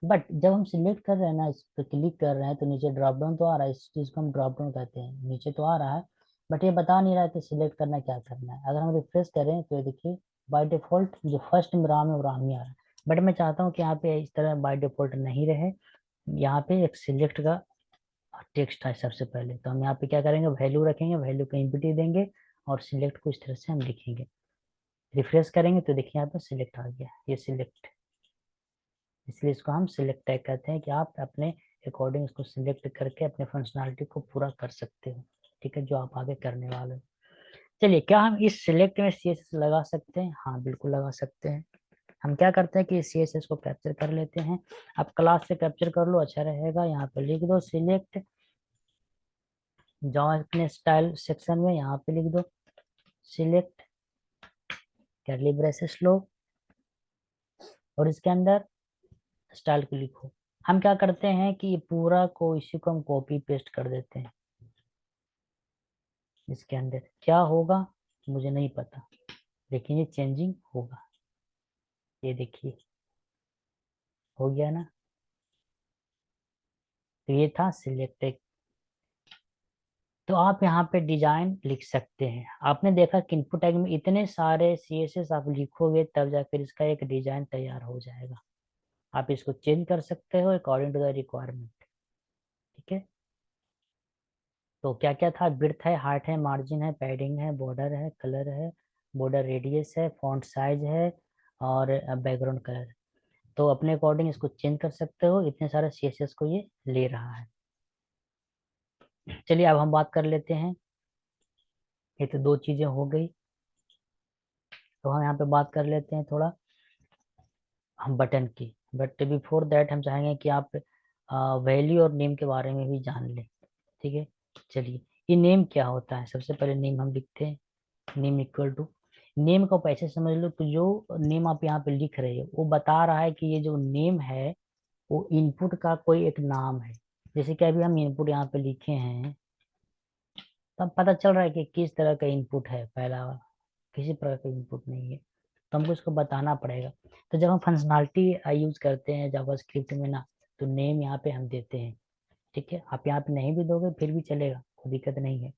A: बट जब हम सिलेक्ट कर रहे हैं ना, इस पर क्लिक कर रहे हैं, तो नीचे ड्रॉप डाउन तो आ रहा है, इस चीज को हम ड्रॉप डाउन कहते हैं, नीचे तो आ रहा है, बट ये बता नहीं रहा है कि सिलेक्ट करना क्या करना है। अगर हम रिफ्रेश करें तो ये देखिए बाय डिफॉल्ट जो फर्स्ट में राम है वो राम ही आ रहा है, बट मैं चाहता हूँ कि यहाँ पे इस तरह बाय डिफॉल्ट नहीं रहे, यहाँ पे एक सिलेक्ट का टेक्स्ट है सबसे पहले, तो हम यहाँ पे क्या करेंगे, वैल्यू रखेंगे, वैल्यू का एम्प्टी देंगे और सिलेक्ट को इस तरह से हम लिखेंगे। रिफ्रेश करेंगे तो देखिए यहाँ पे सिलेक्ट आ गया, ये सिलेक्ट, इसलिए इसको हम सिलेक्ट टैग कहते हैं कि आप अपने अकॉर्डिंग इसको सिलेक्ट करके अपने फंक्शनलिटी को पूरा कर सकते हो, ठीक है, जो आप आगे करने वाले हो। चलिए, क्या हम इस सिलेक्ट में सीएसएस लगा सकते हैं? हाँ बिल्कुल लगा सकते हैं। हम क्या करते हैं कि सीएसएस को कैप्चर कर लेते हैं, आप क्लास से कैप्चर कर लो, अच्छा रहेगा। यहाँ पे लिख दो सिलेक्ट, जाओ अपने स्टाइल सेक्शन में, यहाँ पे लिख दो सिलेक्ट कर्ली ब्रेसेस लो और इसके अंदर स्टाइल को लिखो। हम क्या करते हैं कि ये पूरा को इसी को हम कॉपी पेस्ट कर देते हैं, इसके अंदर क्या होगा मुझे नहीं पता, लेकिन ये चेंजिंग होगा, ये देखिए हो गया ना। तो ये था सिलेक्ट। तो आप यहाँ पे डिजाइन लिख सकते हैं। आपने देखा कि इनपुट टैग में इतने सारे सीएसएस आप लिखोगे तब जाकर इसका एक डिजाइन तैयार हो जाएगा। आप इसको चेंज कर सकते हो अकॉर्डिंग टू द रिक्वायरमेंट, ठीक है। तो क्या क्या था, विड्थ है, हार्ट है, मार्जिन है, पैडिंग है, बॉर्डर है, कलर है, बॉर्डर रेडियस है, फॉन्ट साइज है और बैकग्राउंड कलर। तो अपने अकॉर्डिंग इसको चेंज कर सकते हो, इतने सारे सीएसएस को ये ले रहा है। चलिए अब हम बात कर लेते हैं, ये तो दो चीजें हो गई, तो हम यहाँ पे बात कर लेते हैं थोड़ा हम बटन की। बट बिफोर दैट हम चाहेंगे कि आप वैल्यू और नेम के बारे में भी जान लें, ठीक है। चलिए, ये नेम क्या होता है, सबसे पहले नेम हम लिखते हैं, नेम इक्वल टू, नेम को पैसे समझ लो, तो जो नेम आप यहाँ पे लिख रहे हो वो बता रहा है कि ये जो नेम है वो इनपुट का कोई एक नाम है। जैसे कि अभी हम इनपुट यहाँ पे लिखे हैं, तब पता चल रहा है कि किस तरह का इनपुट है, पहला वाला किसी प्रकार का इनपुट नहीं है, तो हमको इसको बताना पड़ेगा। तो जब हम फंक्शनलिटी यूज करते हैं जावास्क्रिप्ट में ना, तो नेम यहाँ पे हम देते हैं, ठीक है। आप यहाँ पे नहीं भी दोगे फिर भी चलेगा, कोई दिक्कत नहीं है।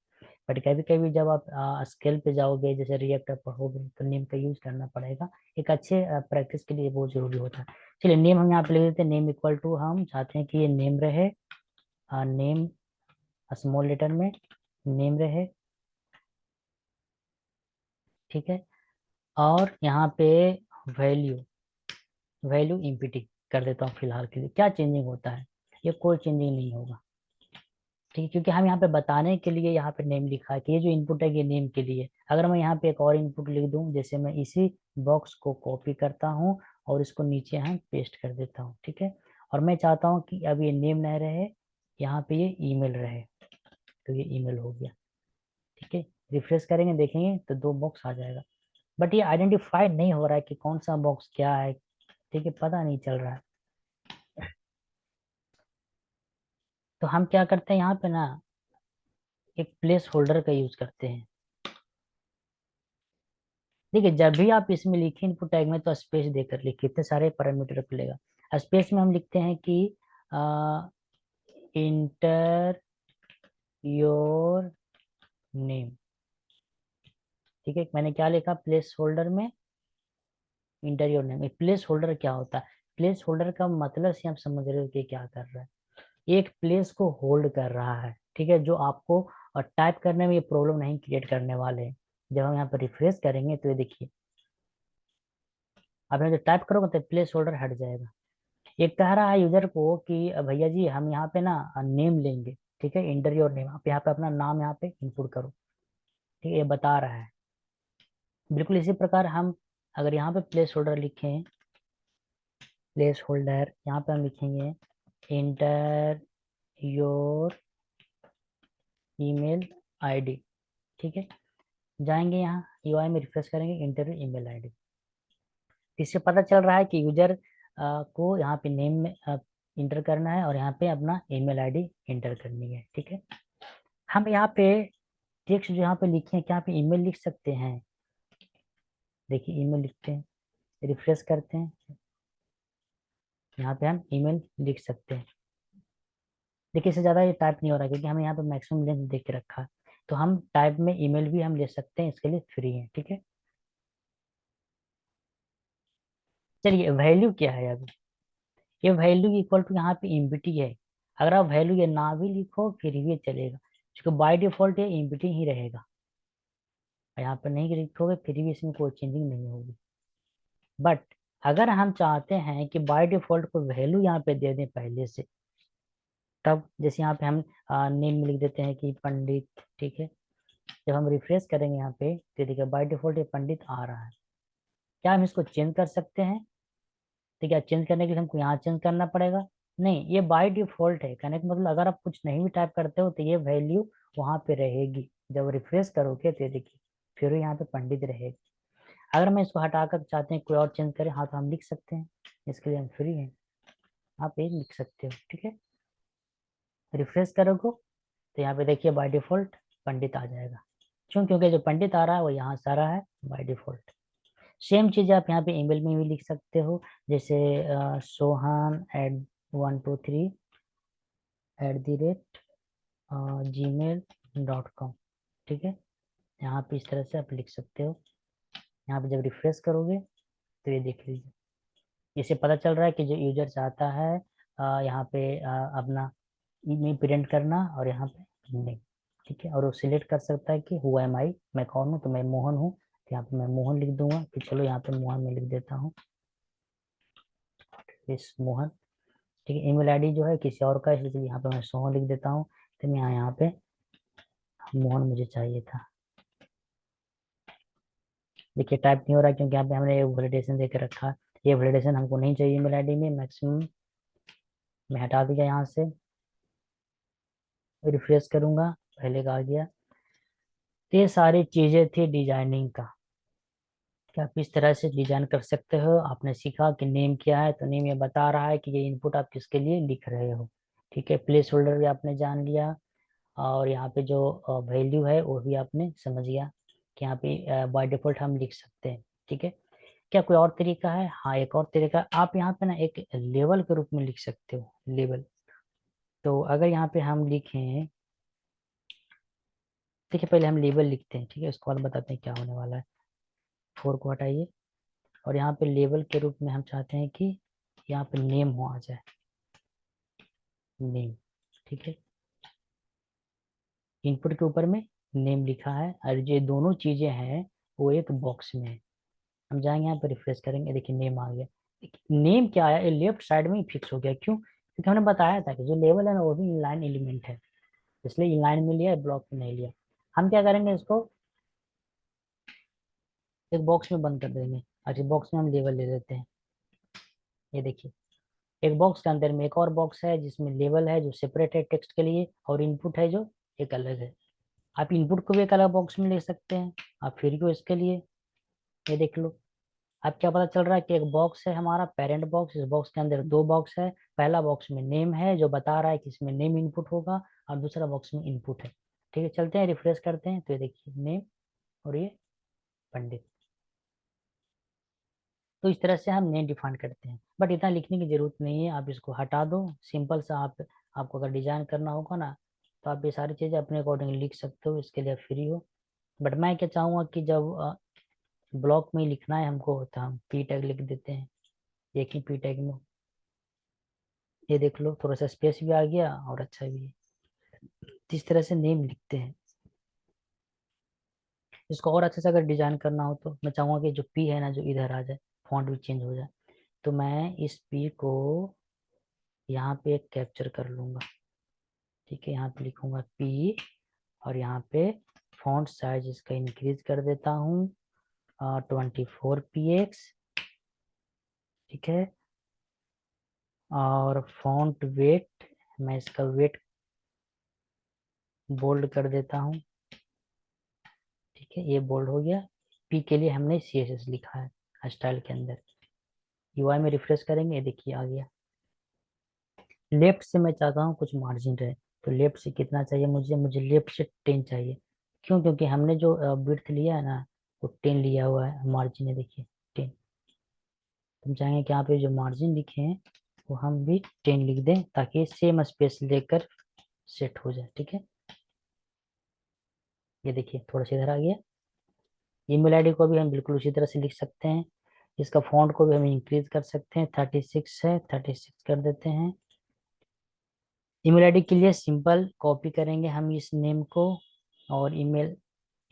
A: बट कभी कभी जब आप स्केल पे जाओगे, जैसे रिएक्ट पढ़ोगे, तो नेम का यूज करना पड़ेगा, एक अच्छे प्रैक्टिस के लिए बहुत जरूरी होता है। चलिए, नेम हम यहाँ पे लिख देते हैं, नेम इक्वल टू, हम चाहते हैं कि ये नेम रहे, नेम स्मॉल लेटर में नेम रहे, ठीक है। और यहाँ पे वैल्यू, वैल्यू इम्पिटी कर देता हूँ फिलहाल के लिए। क्या चेंजिंग होता है, ये कोई चेंजिंग नहीं होगा, ठीक है, क्योंकि हम यहाँ पे बताने के लिए यहाँ पे नेम लिखा है कि ये जो इनपुट है ये नेम के लिए। अगर मैं यहाँ पे एक और इनपुट लिख दूँ, जैसे मैं इसी बॉक्स को कॉपी करता हूँ और इसको नीचे हम पेस्ट कर देता हूँ, ठीक है। और मैं चाहता हूँ कि अब ये नेम नहीं रहे, यहाँ पे ये ईमेल रहे, तो ये ईमेल हो गया, ठीक है। रिफ्रेश करेंगे देखेंगे तो दो बॉक्स आ जाएगा, बट ये आइडेंटिफाइड नहीं हो रहा है कि कौन सा बॉक्स क्या है, ठीक है, पता नहीं चल रहा है। तो हम क्या करते हैं यहाँ पे ना, एक प्लेस होल्डर का यूज करते हैं। देखिए, जब भी आप इसमें लिखें इनपुट टैग में, तो स्पेस देकर लिखिए, इतने सारे पैरामीटर खुलेगा। स्पेस में हम लिखते हैं कि इंटर योर नेम, ठीक है। मैंने क्या लिखा प्लेस होल्डर में, inter your name. Place holder क्या होता है, प्लेस होल्डर का मतलब से आप समझ रहे हो कि क्या कर रहा है, एक प्लेस को होल्ड कर रहा है, ठीक है, जो आपको टाइप करने में ये प्रॉब्लम नहीं क्रिएट करने वाले हैं। जब हम यहाँ पर रिफ्रेश करेंगे तो ये देखिए, आप यहाँ जो टाइप करोगे तो प्लेस होल्डर हट जाएगा। एक कह रहा है यूजर को कि भैया जी हम यहाँ पे ना नेम लेंगे, ठीक है, इंटर योर नेम, आप यहाँ पे अपना नाम यहाँ पे इनपुट करो, ठीक है, ये बता रहा है। बिल्कुल इसी प्रकार हम अगर यहाँ पे प्लेस होल्डर लिखें, प्लेस होल्डर यहाँ पे हम लिखेंगे इंटर योर ईमेल आईडी, ठीक है। जाएंगे यहाँ यूआई में रिफ्रेश करेंगे, इंटर ईमेल आईडी। इससे पता चल रहा है कि यूजर को यहाँ पे नेम में इंटर करना है और यहाँ पे अपना ईमेल आईडी इंटर करनी है, ठीक है। हम यहाँ पे टेक्स्ट जो यहाँ पे लिखे हैं, क्या यहाँ पे ईमेल लिख सकते हैं? देखिए ईमेल लिखते हैं, रिफ्रेश करते हैं, यहाँ पे हम ईमेल लिख सकते हैं। देखिए इससे ज़्यादा ये टाइप नहीं हो रहा क्योंकि हमें यहाँ पे मैक्सिमम लेंथ देख के रखा है। तो हम टाइप में ईमेल भी हम ले सकते हैं, इसके लिए फ्री है, ठीक है। चलिए वैल्यू क्या है अभी, ये वैल्यू इक्वल टू यहाँ पे एमबीटी है। अगर आप वैल्यू ये ना भी लिखो फिर भी चलेगा, क्योंकि बाय डिफॉल्ट ये एमबीटी ही रहेगा। यहाँ पर नहीं लिखोगे फिर भी इसमें कोई चेंजिंग नहीं होगी। बट अगर हम चाहते हैं कि बाय डिफॉल्ट को वैल्यू यहाँ पे दे दें पहले से, तब जैसे यहाँ पे हम नेम में लिख देते हैं कि पंडित, ठीक है। जब हम रिफ्रेश करेंगे यहाँ पे तो देखिए बाय डिफॉल्ट ये पंडित आ रहा है। क्या हम इसको चेंज कर सकते हैं? तो क्या चेंज करने के लिए हमको यहाँ चेंज करना पड़ेगा? नहीं, ये बाय डिफॉल्ट है। कहने का मतलब अगर आप कुछ नहीं भी टाइप करते हो तो ये वैल्यू वहां पे रहेगी। जब रिफ्रेश करोगे तो ये देखिए फिर यहाँ पे पंडित रहेगी। अगर मैं इसको हटाकर चाहते हैं कोई और चेंज करें, हाँ तो हम लिख सकते हैं, इसके लिए हम फ्री हैं। आप एक लिख सकते हो, ठीक है। रिफ्रेश करोगे तो यहाँ पे देखिए बाय डिफॉल्ट पंडित आ जाएगा। क्यों? क्योंकि जो पंडित आ रहा है वो यहाँ से आ रहा है बाय डिफॉल्ट। सेम चीज आप यहाँ पे ईमेल में भी लिख सकते हो, जैसे sohan@123@gmail.com, ठीक है। यहाँ पे इस तरह से आप लिख सकते हो। यहाँ पे जब रिफ्रेश करोगे तो ये देख लीजिए, इससे पता चल रहा है कि जो यूजर चाहता है यहाँ पे अपना ईमेल प्रिंट करना और यहाँ पे नहीं, ठीक है। और वो सिलेक्ट कर सकता है कि हु एम आई, मैं कौन हूँ, तो मैं मोहन हूँ, तो यहाँ पे मैं मोहन लिख दूंगा। कि चलो यहाँ पे मोहन में लिख देता हूँ, इस मोहन, ठीक है। ईमेल आईडी जो है किसी और का है, इसलिए यहाँ पे मैं सोहन लिख देता हूँ। तो मैं यहाँ पे मोहन मुझे चाहिए था। देखिए टाइप नहीं हो रहा क्योंकि यहाँ पे हमने वैलिडेशन देकर रखा। ये वैलिडेशन हमको नहीं चाहिए ईमेल आईडी में, मैक्सिमम मैं हटा दिया यहाँ से। रिफ्रेश करूंगा, पहले का आ गया। तो ये सारी चीजें थी डिजाइनिंग का, कि आप इस तरह से डिजाइन कर सकते हो। आपने सीखा कि नेम क्या है, तो नेम ये बता रहा है कि ये इनपुट आप किसके लिए लिख रहे हो, ठीक है। प्लेस होल्डर भी आपने जान लिया, और यहाँ पे जो वैल्यू है वो भी आपने समझ गया कि यहाँ पे बाय डिफॉल्ट हम लिख सकते हैं, ठीक है। क्या कोई और तरीका है? हाँ, एक और तरीका, आप यहाँ पे ना एक लेवल के रूप में लिख सकते हो, लेवल। तो अगर यहाँ पे हम लिखें, देखिए पहले हम लेवल लिखते हैं, ठीक है, उसके बाद बताते हैं क्या होने वाला है। 4 को हटाइए, और यहाँ पे लेवल के रूप में हम चाहते हैं कि यहाँ पे नेम हो आ जाए, नेम, ठीक है। इनपुट के ऊपर में नेम लिखा है, और ये दोनों चीजें हैं वो एक बॉक्स में है। हम जाएंगे यहाँ पे रिफ्रेश करेंगे, देखिए नेम आ गया। नेम क्या आया, ये लेफ्ट साइड में ही फिक्स हो गया। क्यों? क्योंकि हमने बताया था कि जो लेवल है ना वो भी इनलाइन एलिमेंट है, इसलिए इनलाइन में लिया, ब्लॉक में नहीं लिया। हम क्या करेंगे, इसको एक बॉक्स में बंद कर देंगे, और इस बॉक्स में हम लेवल ले लेते हैं। ये देखिए एक बॉक्स के अंदर में एक और बॉक्स है जिसमें लेवल है जो सेपरेट है टेक्स्ट के लिए, और इनपुट है जो एक अलग है। आप इनपुट को भी एक अलग बॉक्स में ले सकते हैं, आप फिर को इसके लिए। ये देख लो, अब क्या पता चल रहा है कि एक बॉक्स है हमारा पेरेंट बॉक्स, इस बॉक्स के अंदर दो बॉक्स है। पहला बॉक्स में नेम है जो बता रहा है कि इसमें नेम इनपुट होगा, और दूसरा बॉक्स में इनपुट है, ठीक है। चलते हैं रिफ्रेश करते हैं, तो ये देखिए नेम और ये पंडित। तो इस तरह से हम नेम डिफाइन करते हैं, बट इतना लिखने की जरूरत नहीं है, आप इसको हटा दो। सिंपल सा आपको अगर डिजाइन करना होगा ना, तो आप ये सारी चीजें अपने अकॉर्डिंग लिख सकते हो, इसके लिए फ्री हो। बट मैं क्या चाहूंगा कि जब ब्लॉक में ही लिखना है हमको, तो हम पी टैग लिख देते हैं, एक ही पी टैग में। ये देख लो थोड़ा सा स्पेस भी आ गया और अच्छा भी है। तो इस तरह से नेम लिखते हैं। इसको और अच्छे से अगर डिजाइन करना हो तो मैं चाहूंगा कि जो पी है ना जो इधर आ जाए, फॉन्ट भी चेंज हो जाए। तो मैं इस पी को यहाँ पे कैप्चर कर लूंगा, ठीक है। यहाँ पे लिखूंगा पी, और यहाँ पे फॉन्ट साइज इसका इंक्रीज कर देता हूँ 24 px, ठीक है। और फॉन्ट वेट, मैं इसका वेट बोल्ड कर देता हूँ, ठीक है। ये बोल्ड हो गया। पी के लिए हमने सी एस एस लिखा है स्टाइल के अंदर। यूआई में रिफ्रेश करेंगे, देखिए आ गया। लेफ्ट से मैं चाहता हूँ कुछ मार्जिन रहे, तो लेफ्ट से कितना चाहिए मुझे? मुझे लेफ्ट से 10 चाहिए। क्यों? क्योंकि हमने जो विड्थ लिया है ना वो 10 लिया हुआ है, मार्जिन है देखिए 10। हम चाहेंगे कि यहाँ पे जो मार्जिन लिखे हैं वो हम भी 10 लिख दें ताकि सेम स्पेस लेकर सेट हो जाए। ठीक है, ये देखिए थोड़ा सा इधर आ गया। ईमेल आईडी को भी हम बिल्कुल उसी तरह से लिख सकते हैं। इसका फॉन्ट को भी हम इंक्रीज कर सकते हैं, 36 है 36 कर देते हैं। ईमेल आईडी के लिए सिंपल कॉपी करेंगे हम इस नेम को, और ईमेल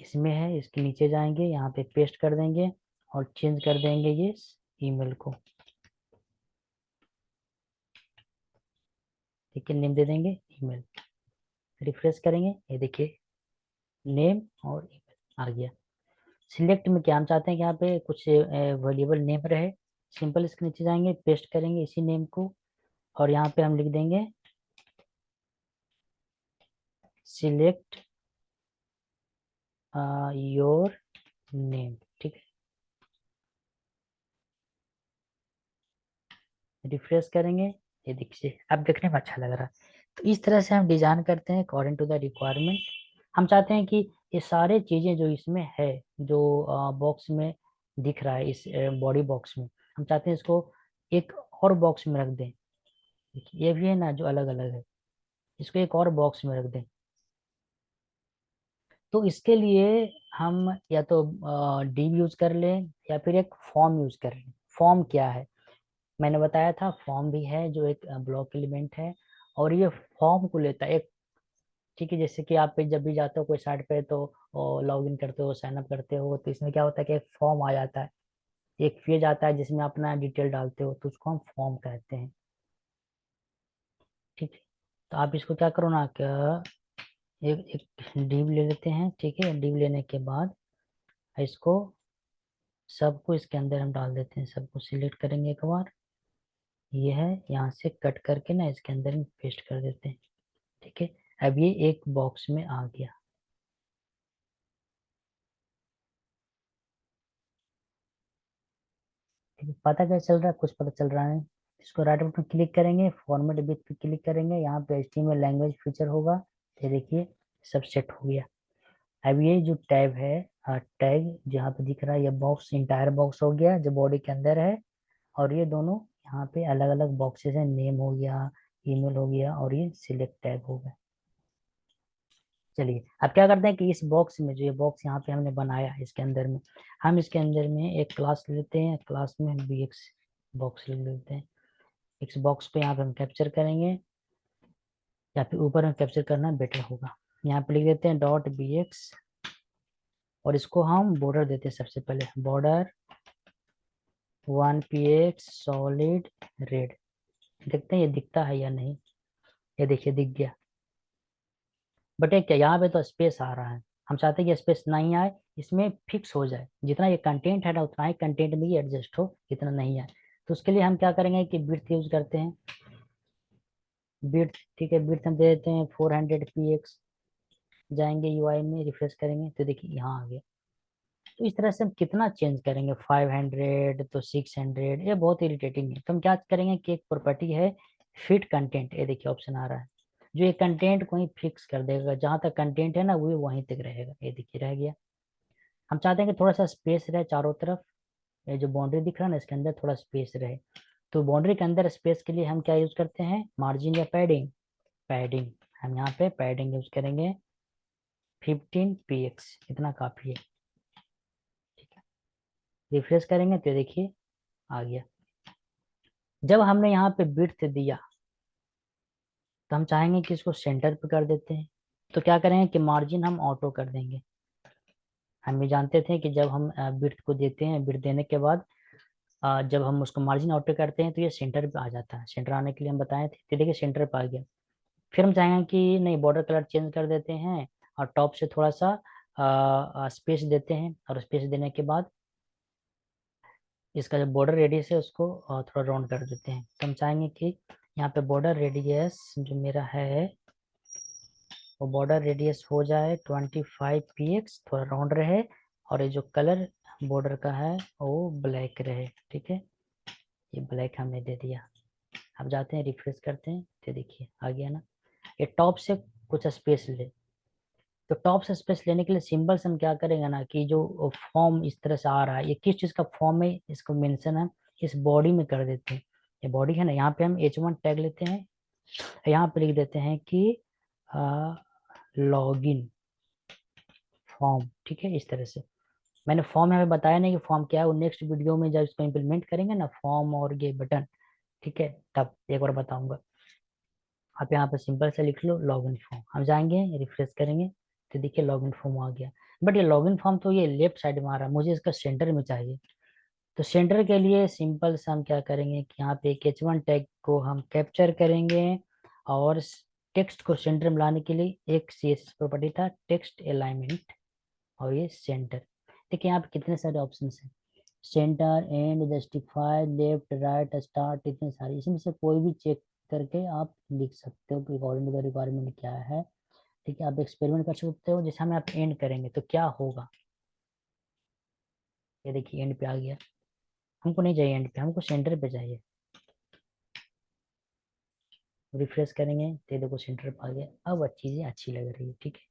A: इसमें है, इसके नीचे जाएंगे, यहाँ पे पेस्ट कर देंगे और चेंज कर देंगे ये ईमेल को। ठीक है, नेम दे देंगे ईमेल, रिफ्रेश करेंगे, ये देखिए नेम और ईमेल आ गया। सिलेक्ट में क्या हम चाहते हैं कि यहाँ पे कुछ वेरिएबल नेम रहे, सिंपल इसके नीचे जाएंगे, पेस्ट करेंगे इसी नेम को, और यहाँ पे हम लिख देंगे सिलेक्ट योर नेम। ठीक है, रिफ्रेश करेंगे, ये देखिए अब देखने में अच्छा लग रहा है। तो इस तरह से हम डिजाइन करते हैं अकॉर्डिंग टू द रिक्वायरमेंट। हम चाहते हैं कि ये सारे चीजें जो इसमें है, जो बॉक्स में दिख रहा है, इस बॉडी बॉक्स में, हम चाहते हैं इसको एक और बॉक्स में रख दें। देखिए ये भी है ना जो अलग अलग है, इसको एक और बॉक्स में रख दें। तो इसके लिए हम या तो div यूज कर लें या फिर एक फॉर्म यूज कर लें। फॉर्म क्या है, मैंने बताया था फॉर्म भी है जो एक ब्लॉक एलिमेंट है, और ये फॉर्म को लेता है एक। ठीक है, जैसे कि आप पे जब भी जाते हो कोई साइट पे तो लॉग इन करते हो, साइन अप करते हो, तो इसमें क्या होता है कि एक फॉर्म आ जाता है, एक पेज आता है जिसमें अपना डिटेल डालते हो, तो उसको हम फॉर्म कहते हैं। ठीक है, तो आप इसको क्या करो ना, क्या एक एक डिव ले लेते हैं। ठीक है, डिव लेने के बाद इसको सबको इसके अंदर हम डाल देते हैं, सबको सिलेक्ट करेंगे एक बार, ये है, यहाँ से कट करके ना इसके अंदर में पेस्ट कर देते हैं। ठीक है, अब ये एक बॉक्स में आ गया। ठीक है, पता क्या चल रहा है, कुछ पता चल रहा है। इसको राइट बटन क्लिक करेंगे, फॉर्मेट विथ पे क्लिक करेंगे, यहाँ पे HTML लैंग्वेज फीचर होगा, ये देखिए सब सेट हो गया। अब ये जो टैब है, टैग जहाँ पे दिख रहा है, ये बॉक्स इंटायर बॉक्स हो गया जो बॉडी के अंदर है, और ये दोनों यहाँ पे अलग अलग बॉक्सेस हैं, नेम हो गया, ईमेल हो गया, और ये सिलेक्ट टैग हो गया। चलिए अब क्या करते हैं कि इस बॉक्स में, जो ये बॉक्स यहाँ पे हमने बनाया है, इसके अंदर में हम इसके अंदर में एक क्लास लेते हैं, क्लास में हम bx बॉक्स ले लेते हैं। इस बॉक्स पे यहाँ पे हम कैप्चर करेंगे, या फिर ऊपर में कैप्चर करना बेटर होगा। यहाँ पे लिख देते हैं .bx, और इसको हम बॉर्डर देते हैं, सबसे पहले बॉर्डर 1px सॉलिड रेड। देखते हैं ये दिखता है या नहीं, ये देखिए दिख गया। बट ये क्या, यहाँ पे तो स्पेस आ रहा है, हम चाहते हैं कि स्पेस नहीं आए, इसमें फिक्स हो जाए, जितना ये कंटेंट है ना उतना ही कंटेंट में ही एडजस्ट हो, इतना नहीं आए। तो उसके लिए हम क्या करेंगे कि विड्थ यूज करते हैं, विड्थ। ठीक है, विड्थ हम दे देते हैं 400 px, जाएंगे यूआई में, रिफ्रेश करेंगे तो देखिए यहाँ आ गया। तो इस तरह से हम कितना चेंज करेंगे, 500 तो 600, ये बहुत इरिटेटिंग है। तो हम क्या करेंगे कि एक प्रॉपर्टी है फिट कंटेंट, ये देखिए ऑप्शन आ रहा है, जो ये कंटेंट को ही फिक्स कर देगा, जहां तक कंटेंट है ना वो वहीं तक रहेगा, ये देखिए रह गया। हम चाहते हैं कि थोड़ा सा स्पेस रहे चारों तरफ, ये जो बाउंड्री दिख रहा है ना इसके अंदर थोड़ा स्पेस रहे। तो बाउंड्री के अंदर स्पेस के लिए हम क्या यूज करते हैं, मार्जिन या पैडिंग। पैडिंग, हम यहाँ पे पैडिंग यूज करेंगे, 15 px, इतना काफी है। ठीक है, रिफ्रेश करेंगे तो देखिए आ गया। जब हमने यहाँ पे विड्थ दिया, तो हम चाहेंगे कि इसको सेंटर पे कर देते हैं, तो क्या करेंगे कि मार्जिन हम ऑटो कर देंगे। हम ये जानते थे कि जब हम विड्थ को देते हैं, विड्थ देने के बाद जब हम उसको मार्जिन ऑटो करते हैं तो ये सेंटर पे आ जाता है। सेंटर आने के लिए हम बताए थे, तो देखिए सेंटर पे आ गया। फिर हम चाहेंगे कि नहीं, बॉर्डर कलर चेंज कर देते हैं, और टॉप से थोड़ा सा स्पेस देते हैं, और स्पेस देने के बाद इसका जो बॉर्डर रेडियस है उसको थोड़ा राउंड कर देते हैं। तो हम चाहेंगे कि यहाँ पे बॉर्डर रेडियस जो मेरा है, वो बॉर्डर रेडियस हो जाए 25 px, थोड़ा राउंड रहे, और ये जो कलर बॉर्डर का है वो ब्लैक रहे। ठीक है, ये ब्लैक हमने दे दिया। अब जाते हैं रिफ्रेश करते हैं, तो देखिए आ गया ना। ये टॉप से कुछ स्पेस ले, तो टॉप से स्पेस लेने के लिए सिंबल से हम क्या करेंगे ना, कि जो फॉर्म इस तरह से आ रहा है, ये किस चीज़ का फॉर्म है इसको मेंशन है इस बॉडी में कर देते हैं। ये बॉडी है ना, यहाँ पे हम h1 टैग लेते हैं, यहाँ पे लिख देते हैं कि लॉगिन फॉर्म। ठीक है, इस तरह से। मैंने फॉर्म हमें बताया नहीं कि फॉर्म क्या है, वो नेक्स्ट वीडियो में जब इसको इम्प्लीमेंट करेंगे ना, फॉर्म और ये बटन, ठीक है, तब एक बार बताऊंगा। आप यहाँ पे सिंपल से लिख लो लॉगिन फॉर्म। हम जाएंगे रिफ्रेश करेंगे तो देखिए लॉगिन फॉर्म आ गया। बट ये लॉगिन फॉर्म तो ये लेफ्ट साइड में आ रहा है, मुझे इसका सेंटर में चाहिए। तो सेंटर के लिए सिंपल से हम क्या करेंगे कि यहाँ पे h1 टैग को हम कैप्चर करेंगे, और टेक्स्ट को सेंटर में लाने के लिए एक CSS प्रॉपर्टी था टेक्स्ट अलाइनमेंट, और ये सेंटर। देखिए यहाँ पे कितने सारे ऑप्शन हैं, centre, and, justify, left, right, start, इतने सारे। इसमें से कोई भी चेक करके आप लिख सकते हो कि अकॉर्डिंग टू द रिक्वायरमेंट क्या है। ठीक है, आप एक्सपेरिमेंट कर सकते हो। जैसे हमें आप एंड करेंगे तो क्या होगा, ये देखिए एंड पे आ गया। हमको नहीं चाहिए एंड पे, हमको सेंटर पे चाहिए। रिफ्रेश करेंगे तो ये देखो सेंटर पे आ गया। अब चीजें अच्छी लग रही है। ठीक है,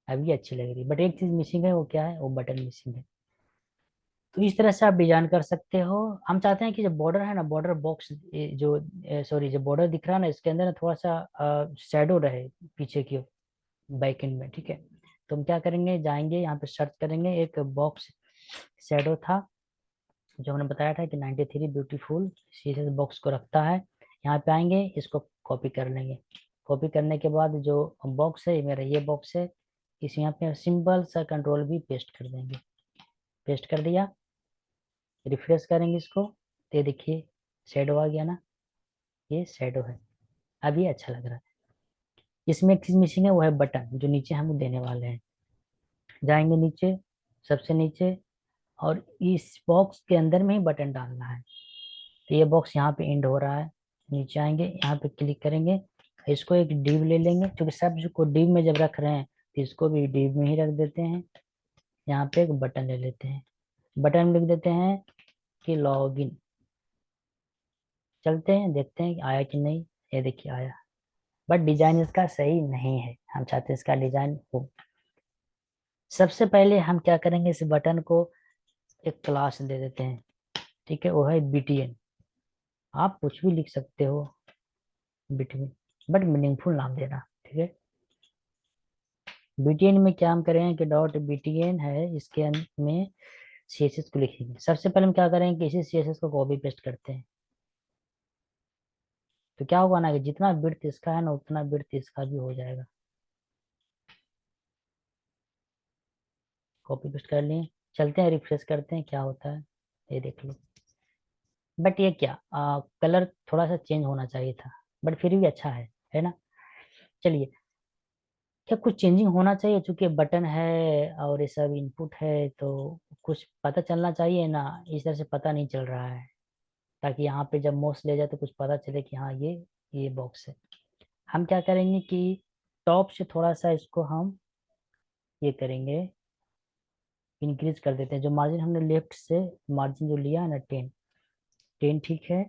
A: अब ये अच्छी लग रही है, बट एक चीज मिसिंग है, वो क्या है, वो बटन मिसिंग है। तो इस तरह से आप डिजाइन कर सकते हो। हम चाहते हैं कि जो बॉर्डर है ना, बॉर्डर बॉक्स जो सॉरी जो बॉर्डर दिख रहा है ना, इसके अंदर ना थोड़ा सा शेडो रहे पीछे की बैक एंड में। ठीक है, तो हम क्या करेंगे, जाएंगे यहाँ पे सर्च करेंगे, एक बॉक्स शेडो था जो हमने बताया था कि 93 ब्यूटीफुल CSS बॉक्स को रखता है। यहाँ पे आएंगे, इसको कॉपी कर लेंगे। कॉपी करने के बाद जो बॉक्स है, मेरा ये बॉक्स है, इस यहाँ पे सिंपल सा कंट्रोल भी पेस्ट कर देंगे। पेस्ट कर दिया, रिफ्रेश करेंगे इसको तो ये देखिए शेडो आ गया ना, ये शेडो है। अब ये अच्छा लग रहा है। इसमें एक चीज मिसिंग है, वो है बटन, जो नीचे हम देने वाले हैं। जाएंगे नीचे, सबसे नीचे, और इस बॉक्स के अंदर में ही बटन डालना है। तो ये बॉक्स यहाँ पे एंड हो रहा है। नीचे आएंगे, यहाँ पे क्लिक करेंगे, इसको एक डिव ले लेंगे, क्योंकि सब को डिव में जब रख रहे हैं तो इसको भी डिव में ही रख देते हैं। यहाँ पे एक बटन ले लेते हैं, बटन में लिख देते हैं कि लॉगिन। चलते हैं, देखते हैं कि आया कि नहीं। ये देखिए आया, बट डिजाइन इसका सही नहीं है, हम चाहते हैं इसका डिजाइन हो। सबसे पहले हम क्या करेंगे, इस बटन को एक क्लास दे देते हैं। ठीक है, वो है BTN। आप कुछ भी लिख सकते हो बिटवीन, बट मीनिंगफुल नाम देना। ठीक है, BTN में क्या हम करेंगे कि डॉट BTN है, इसके में CSS को लिखेंगे। सबसे पहले हम क्या करेंगे कि इसी CSS को कॉपी पेस्ट करते हैं। तो क्या होगा ना कि जितना विड्थ इसका है ना, उतना विड्थ इसका भी हो जाएगा। कॉपी पेस्ट कर लिए, चलते हैं रिफ्रेश करते हैं क्या होता है, ये देख लो। बट ये क्या, कलर थोड़ा सा चेंज होना चाहिए था, बट फिर भी अच्छा है ना। चलिए, क्या कुछ चेंजिंग होना चाहिए, चूंकि बटन है और ये सब इनपुट है, तो कुछ पता चलना चाहिए ना। इस तरह से पता नहीं चल रहा है, ताकि यहाँ पे जब माउस ले जाए तो कुछ पता चले कि हाँ ये बॉक्स है। हम क्या करेंगे कि टॉप से थोड़ा सा इसको हम ये करेंगे, इंक्रीज कर देते हैं। जो मार्जिन हमने लेफ्ट से मार्जिन जो लिया है ना, 10 ठीक है।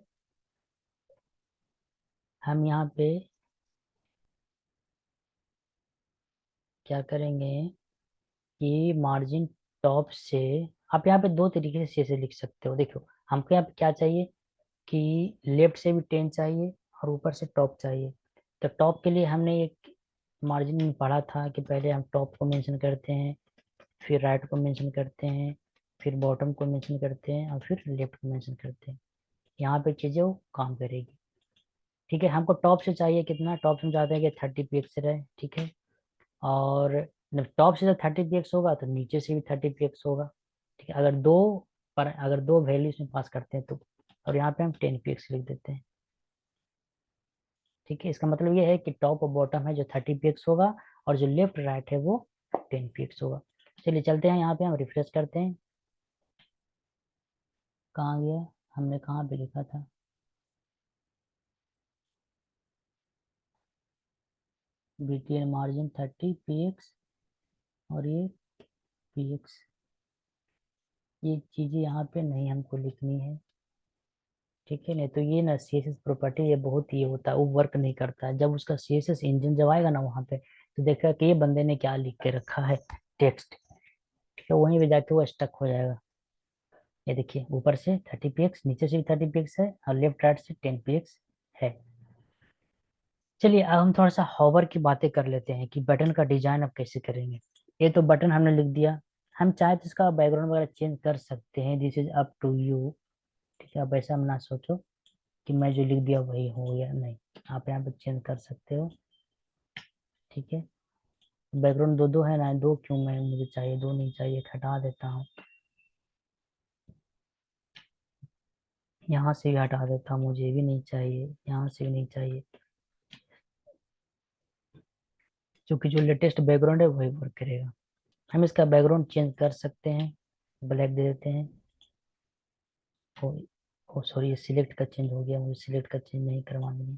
A: हम यहाँ पे क्या करेंगे कि मार्जिन टॉप से, आप यहाँ पे दो तरीके से लिख सकते हो। देखो हमको यहाँ पे क्या चाहिए कि लेफ्ट से भी 10 चाहिए और ऊपर से टॉप चाहिए। तो टॉप के लिए हमने एक मार्जिन में पढ़ा था कि पहले हम टॉप को मेंशन करते हैं, फिर राइट को मेंशन करते हैं, फिर बॉटम को मेंशन करते हैं, और फिर लेफ्ट को मेंशन करते हैं। यहाँ पे चीजें वो काम करेगी। ठीक है, हमको टॉप से चाहिए कितना, टॉप से हम चाहते हैं कि 30 px रहे। ठीक है, और टॉप से जब 30 px होगा तो नीचे से भी 30 px होगा। ठीक है, अगर दो वैल्यू इसमें पास करते हैं तो, और यहाँ पे हम 10 px लिख देते हैं। ठीक है, इसका मतलब ये है कि टॉप और बॉटम है जो 30 px होगा, और जो लेफ्ट राइट है वो 10 px होगा। चलिए चलते हैं, यहाँ पे हम रिफ्रेश करते हैं। कहाँ गया, हमने कहाँ पे लिखा था, BTN मार्जिन 30 px, और ये px, ये चीजें यहाँ पे नहीं हमको लिखनी है। ठीक है, नहीं तो ये ना CSS प्रॉपर्टी ये बहुत ये होता है, वो वर्क नहीं करता है। जब उसका CSS इंजन जब आएगा ना वहाँ पे, तो देखा कि ये बंदे ने क्या लिख के रखा है टेक्स्ट। ठीक है, वहीं पे जाके वो स्टक हो जाएगा। ये देखिए ऊपर से 30 px, नीचे से भी 30 px है, और लेफ्ट राइट से 10 px है। चलिए अब हम थोड़ा सा हॉवर की बातें कर लेते हैं कि बटन का डिजाइन अब कैसे करेंगे। ये तो बटन हमने लिख दिया। हम चाहे तो इसका बैकग्राउंड वगैरह चेंज कर सकते हैं, this is up to you. ठीक है, अब ऐसा हम ना सोचो कि मैं जो लिख दिया वही हो या नहीं, आप यहाँ पे चेंज कर सकते हो। ठीक है, बैकग्राउंड दो दो है ना, दो क्यों, मैं मुझे चाहिए, दो नहीं चाहिए, हटा देता हूँ। यहाँ से भी हटा देता हूँ, मुझे भी नहीं चाहिए, यहाँ से भी नहीं चाहिए, क्योंकि जो लेटेस्ट बैकग्राउंड है वही वर्क करेगा। हम इसका बैकग्राउंड चेंज कर सकते हैं, ब्लैक दे देते हैं। ओ, ओ सॉरी, ये सिलेक्ट का चेंज हो गया, मुझे सिलेक्ट का चेंज नहीं करवानी है।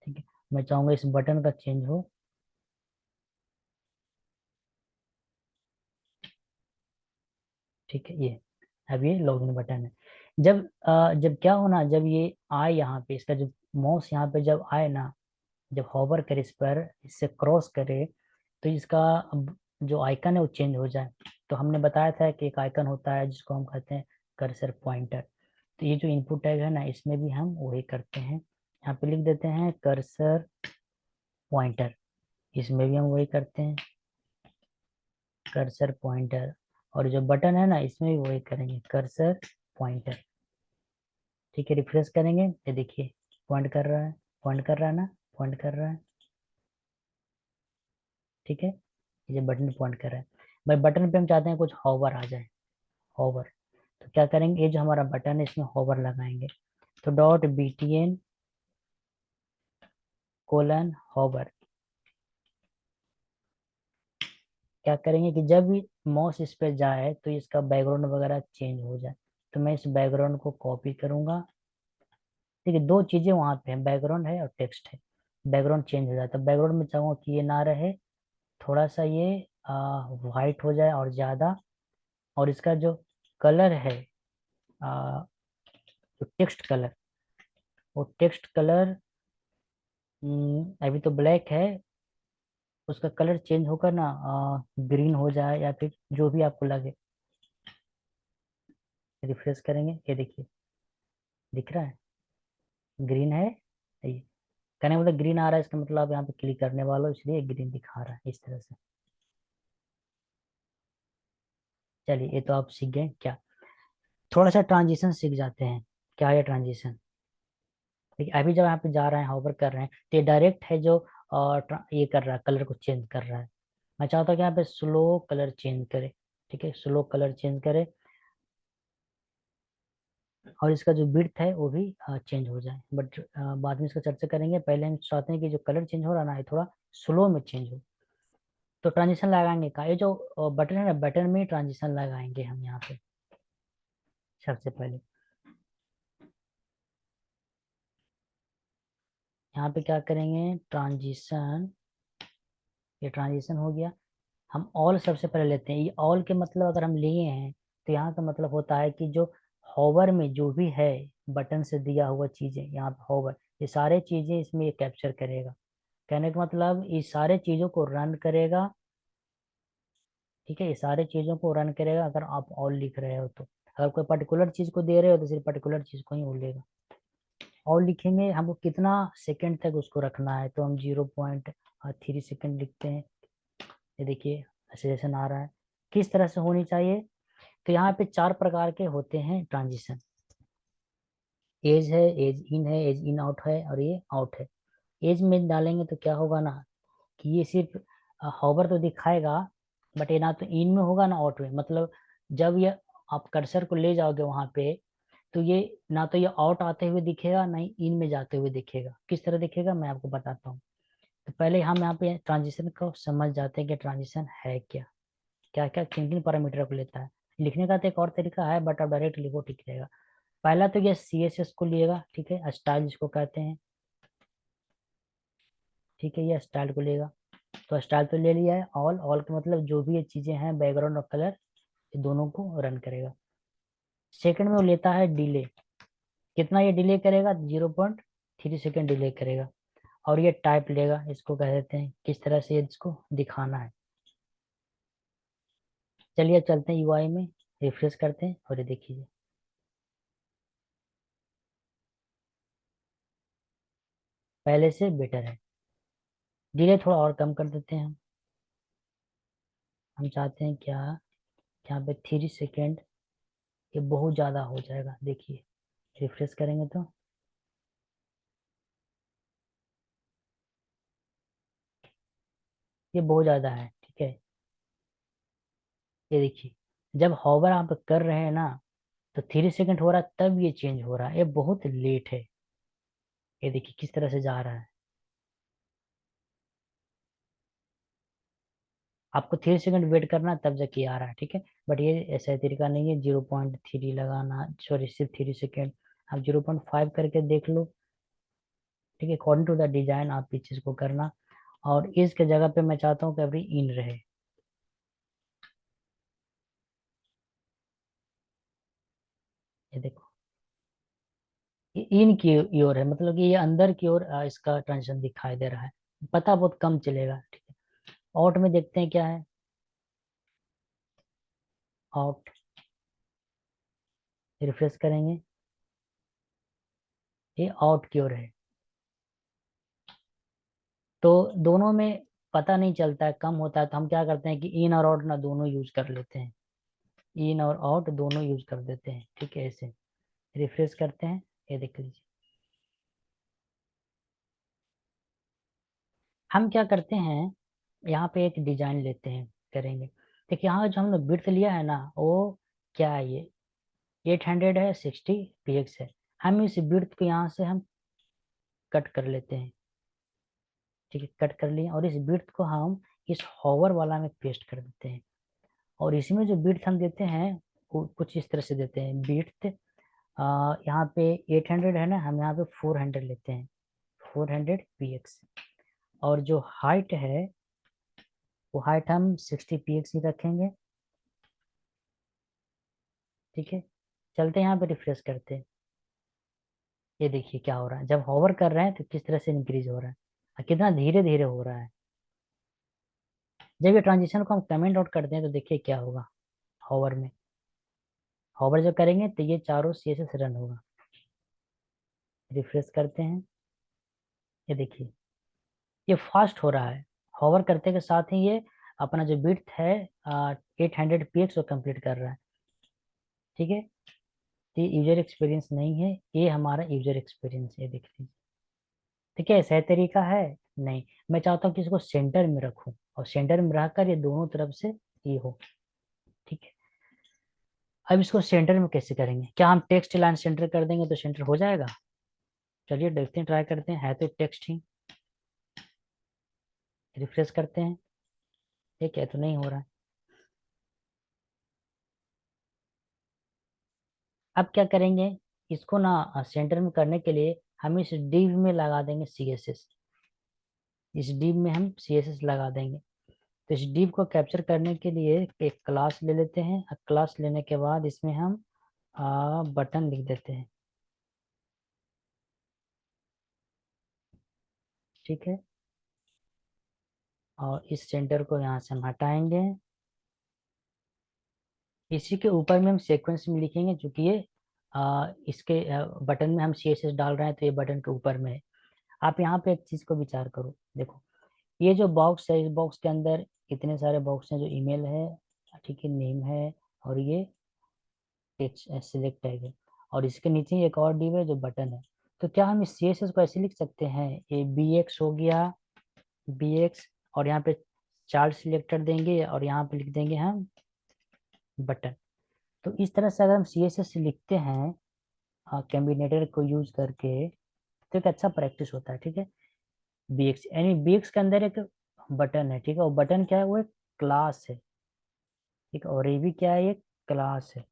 A: ठीक है, मैं चाहूंगा इस बटन का चेंज हो। ठीक है, ये अब ये लॉगिन बटन है। जब क्या होना, जब ये आए यहाँ पे, इसका जो माउस यहाँ पे जब आए ना, जब हॉवर करे इस पर, इससे क्रॉस करे, तो इसका अब जो आइकन है वो चेंज हो जाए। तो हमने बताया था कि एक आइकन होता है जिसको हम कहते हैं कर्सर पॉइंटर। तो ये जो इनपुट टैग है ना, इसमें भी हम वही करते हैं, यहाँ पे लिख देते हैं कर्सर पॉइंटर। इसमें भी हम वही करते हैं, कर्सर पॉइंटर। और जो बटन है ना, इसमें भी वही करेंगे, कर्सर पॉइंटर। ठीक है, रिफ्रेश करेंगे, ये देखिए पॉइंट कर रहा है, पॉइंट कर रहा है ना, पॉइंट कर रहा है। ठीक है, ये बटन पॉइंट कर रहा है। भाई बटन पे हम चाहते हैं कुछ हॉवर आ जाए, हॉवर। तो क्या करेंगे, ये जो हमारा बटन है इसमें हॉवर लगाएंगे। तो डॉट btn कोलन हॉवर। क्या करेंगे कि जब भी माउस इस पे जाए तो इसका बैकग्राउंड वगैरह चेंज हो जाए। तो मैं इस बैकग्राउंड को कॉपी करूंगा। ठीक है, दो चीजें वहां पे हैं, बैकग्राउंड है और टेक्स्ट है। बैकग्राउंड चेंज हो जाता है, बैकग्राउंड में चाहूंगा कि ये ना रहे, थोड़ा सा ये वाइट हो जाए और ज्यादा। और इसका जो कलर है, आ, जो टेक्स्ट कलर, वो टेक्स्ट कलर अभी तो ब्लैक है, उसका कलर चेंज होकर ना ग्रीन हो जाए, या फिर जो भी आपको लगे। रिफ्रेश करेंगे, ये देखिए दिख रहा है, ग्रीन है। ये कहने का मतलब ग्रीन आ रहा है, इसका मतलब आप यहाँ पे क्लिक करने वाला हो, इसलिए ग्रीन दिखा रहा है इस तरह से। चलिए, ये तो आप सीख गए क्या। थोड़ा सा ट्रांजिशन सीख जाते हैं। क्या है ट्रांजिशन। ठीक है, अभी जब यहाँ पे जा रहे हैं, होवर कर रहे हैं, तो ये डायरेक्ट है जो ये कर रहा है, कलर को चेंज कर रहा है। मैं चाहता हूँ कि यहाँ पे स्लो कलर चेंज करे। ठीक है, स्लो कलर चेंज करे, और इसका जो विड्थ है वो भी चेंज हो जाए, बट बाद में इसका चर्चा करेंगे। पहले हम चाहते हैं कि जो कलर चेंज हो रहा है ना, ये थोड़ा स्लो में चेंज हो। तो ट्रांजिशन लगाएंगे का, ये जो बटन है ना, बटन में ट्रांजिशन लगाएंगे हम यहाँ पे सबसे पहले। यहाँ पे क्या करेंगे, ट्रांजिशन, ये ट्रांजिशन हो गया। हम ऑल सबसे पहले लेते हैं। ये ऑल के मतलब अगर हम लिए हैं, तो यहाँ का मतलब होता है कि जो हॉवर में जो भी है, बटन से दिया हुआ चीजें, यहाँ पे हॉवर, ये सारे चीजें इसमें ये कैप्चर करेगा। कहने का मतलब इस सारे चीजों को रन करेगा। ठीक है, ये सारे चीजों को रन करेगा अगर आप ऑल लिख रहे हो तो। अगर कोई पर्टिकुलर चीज को दे रहे हो तो सिर्फ पर्टिकुलर चीज को ही वो लेगा। ऑल लिखेंगे, हमको कितना सेकंड तक उसको रखना है, तो हम 0.3 सेकंड लिखते हैं। ये देखिए सेशन आ रहा है, किस तरह से होनी चाहिए। तो यहाँ पे चार प्रकार के होते हैं ट्रांजिशन। एज है, एज इन है, एज इन आउट है, और ये आउट है। एज में डालेंगे तो क्या होगा ना, कि ये सिर्फ हॉवर तो दिखाएगा, बट ये ना तो इन में होगा ना आउट में। मतलब जब ये आप कर्सर को ले जाओगे वहां पे, तो ये ना तो ये आउट आते हुए दिखेगा, ना ही इन में जाते हुए दिखेगा। किस तरह दिखेगा मैं आपको बताता हूँ। तो पहले हम यहाँ पे ट्रांजिशन को समझ जाते हैं कि ट्रांजिशन है क्या, क्या क्या किन किन पैरामीटर को लेता है। लिखने का तो एक और तरीका है, बट आप डायरेक्ट लिखो ठीक रहेगा। पहला तो ये CSS को लिएगा, ठीक है, स्टाइल जिसको कहते हैं। ठीक है, ये स्टाइल को लेगा। तो स्टाइल तो ले लिया है। ऑल, ऑल का मतलब जो भी ये चीजें हैं, बैकग्राउंड और कलर, ये दोनों को रन करेगा। सेकंड में वो लेता है डिले। कितना ये डिले करेगा, 0.3 सेकंड डिले करेगा। और ये टाइप लेगा, इसको कह देते हैं किस तरह से इसको दिखाना है। चलिए अब चलते हैं यूआई में, रिफ्रेश करते हैं और ये देखिए पहले से बेटर है। डिले थोड़ा और कम कर देते हैं हम चाहते हैं क्या, यहाँ पे 3 सेकेंड, ये बहुत ज़्यादा हो जाएगा देखिए, रिफ्रेश करेंगे तो ये बहुत ज़्यादा है, ठीक है। ये देखिए जब हॉवर आप कर रहे हैं ना तो 3 सेकेंड हो रहा है, तब ये चेंज हो रहा है, ये बहुत लेट है। ये देखिए किस तरह से जा रहा है। आपको 3 सेकेंड वेट करना तब जाके आ रहा है, ठीक है। बट ये ऐसा तरीका नहीं है 0.3 लगाना, सॉरी सिर्फ 3 सेकेंड, आप 0.5 करके देख लो, ठीक है। अकॉर्डिंग टू द डिजाइन आप इस चीज को करना। और इसके जगह पे मैं चाहता हूँ कि एवरी इन रहे। ये देखो ये इन की ओर है, मतलब कि ये अंदर की ओर इसका ट्रांजिशन दिखाई दे रहा है। पता बहुत कम चलेगा, ठीक है। आउट में देखते हैं क्या है। आउट, रिफ्रेश करेंगे, ये आउट की ओर है। तो दोनों में पता नहीं चलता है, कम होता है, तो हम क्या करते हैं कि इन और आउट ना दोनों यूज कर लेते हैं। इन और आउट दोनों यूज कर देते हैं, ठीक है। ऐसे रिफ्रेश करते हैं, ये देख लीजिए। हम क्या करते हैं, यहाँ पे एक डिजाइन लेते हैं, करेंगे। देखिए यहाँ जो हमने बिट्स लिया है ना, वो क्या है, ये 800 है, 60 px है। हम इस बिट्स को यहाँ से हम कट कर लेते हैं, ठीक है। कट कर लिए और इस बिट्स को हम इस हॉवर वाला में पेस्ट कर देते हैं। और इसमें जो बिट्स हम देते हैं वो कुछ इस तरह से देते हैं बिट्स। यहाँ पे 800 है ना, हम यहाँ पे 400 लेते हैं, 400 px। और जो हाइट है वो हाइट हम 60 px ही रखेंगे, ठीक है। चलते हैं यहाँ पे रिफ्रेश करते हैं। ये देखिए क्या हो रहा है, जब होवर कर रहे हैं तो किस तरह से इंक्रीज हो रहा है और कितना धीरे धीरे हो रहा है। जब ये ट्रांजिशन को हम कमेंट आउट करते हैं तो देखिए क्या होगा। होवर में, होवर जब करेंगे तो ये चारों सीएसएस रन होगा। रिफ्रेश करते हैं, ये देखिए ये फास्ट हो रहा है। होवर करते के साथ ही ये अपना जो बिट है 800 px को कंप्लीट कर रहा है, ठीक है। ये यूजर एक्सपीरियंस नहीं है, ये हमारा यूजर एक्सपीरियंस है, देख लीजिए। ठीक है, सही तरीका है। नहीं, मैं चाहता हूँ कि इसको सेंटर में रखूं और सेंटर में रखकर ये दोनों तरफ से ये हो, ठीक है। अब इसको सेंटर में कैसे करेंगे, क्या हम टेक्स्ट लाइन सेंटर कर देंगे तो सेंटर हो जाएगा? चलिए देखते हैं, ट्राई करते हैं, है तो टेक्स्ट ही। रिफ्रेश करते हैं, ठीक है, तो नहीं हो रहा है। अब क्या करेंगे, इसको ना सेंटर में करने के लिए हम इस div में लगा देंगे CSS। इस div में हम CSS लगा देंगे। तो इस div को कैप्चर करने के लिए एक क्लास ले लेते हैं। क्लास लेने के बाद इसमें हम बटन लिख देते हैं, ठीक है। और इस सेंटर को यहाँ से हम हटाएंगे। इसी के ऊपर में हम सीक्वेंस में लिखेंगे, क्योंकि ये इसके बटन में हम CSS डाल रहे हैं तो ये बटन के ऊपर में है। आप यहाँ पे एक चीज को विचार करो, देखो ये जो बॉक्स है, इस बॉक्स के अंदर इतने सारे बॉक्स हैं, जो ईमेल है, ठीक है, नेम है, और ये टेक्स्ट सिलेक्ट है, और इसके नीचे एक और डिव है जो बटन है। तो क्या हम इस CSS को ऐसे लिख सकते हैं, ये BX हो गया, BX, और यहाँ पे चार्ट सिलेक्टर देंगे और यहाँ पे लिख देंगे हम बटन। तो इस तरह से अगर हम CSS लिखते हैं कॉम्बिनेटर को यूज करके, तो एक अच्छा प्रैक्टिस होता है, ठीक है। BX यानी BX के अंदर एक बटन है, ठीक है। और बटन क्या है, वो एक क्लास है, ठीक है। और ये भी क्या है, एक क्लास है।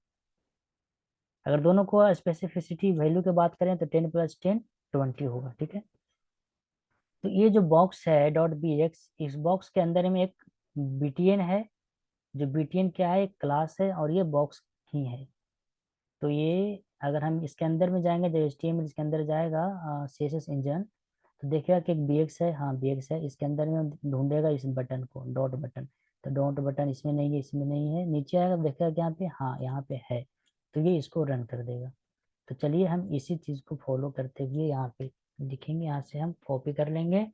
A: अगर दोनों को स्पेसिफिसिटी वैल्यू की बात करें तो 10 + 10 20 होगा, ठीक है। तो ये जो बॉक्स है .bx, इस बॉक्स के अंदर में एक BTN है। जो BTN क्या है, एक क्लास है, और ये बॉक्स ही है। तो ये अगर हम इसके अंदर में जाएंगे, जब HTML इसके अंदर जाएगा CSS इंजन, तो देखिएगा कि एक BX है, हाँ BX है, इसके अंदर में ढूंढेगा इस बटन को, डॉट बटन। तो डोंट बटन इसमें नहीं है, इसमें नहीं है, नीचे आएगा देखिएगा कि यहाँ पे, हाँ यहाँ पे है, तो ये इसको रन कर देगा। तो चलिए हम इसी चीज को फॉलो करते हुए यहाँ पे लिखेंगे, यहाँ से हम कॉपी कर लेंगे,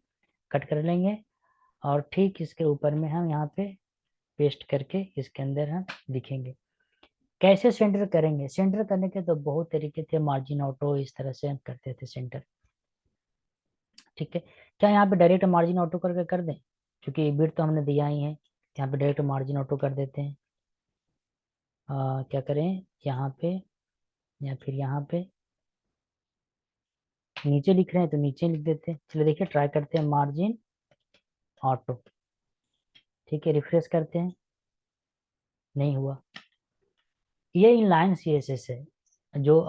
A: कट कर लेंगे, और ठीक इसके ऊपर में हम यहाँ पे पेस्ट करके इसके अंदर हम लिखेंगे। कैसे सेंटर करेंगे? सेंटर करने के तो बहुत तरीके थे, मार्जिन ऑटो, इस तरह से हम करते थे सेंटर। ठीक है, क्या यहाँ पे डायरेक्ट मार्जिन ऑटो करके कर दें? क्योंकि बिट तो हमने दिया ही है, यहाँ पे डायरेक्ट मार्जिन ऑटो कर देते हैं। क्या करें, यहाँ पे या फिर यहाँ पे नीचे लिख रहे हैं तो नीचे लिख देते हैं। चलिए देखिए, ट्राई करते हैं मार्जिन ऑटो। ठीक है, रिफ्रेश करते हैं, नहीं हुआ। ये इनलाइन सीएसएस है, जो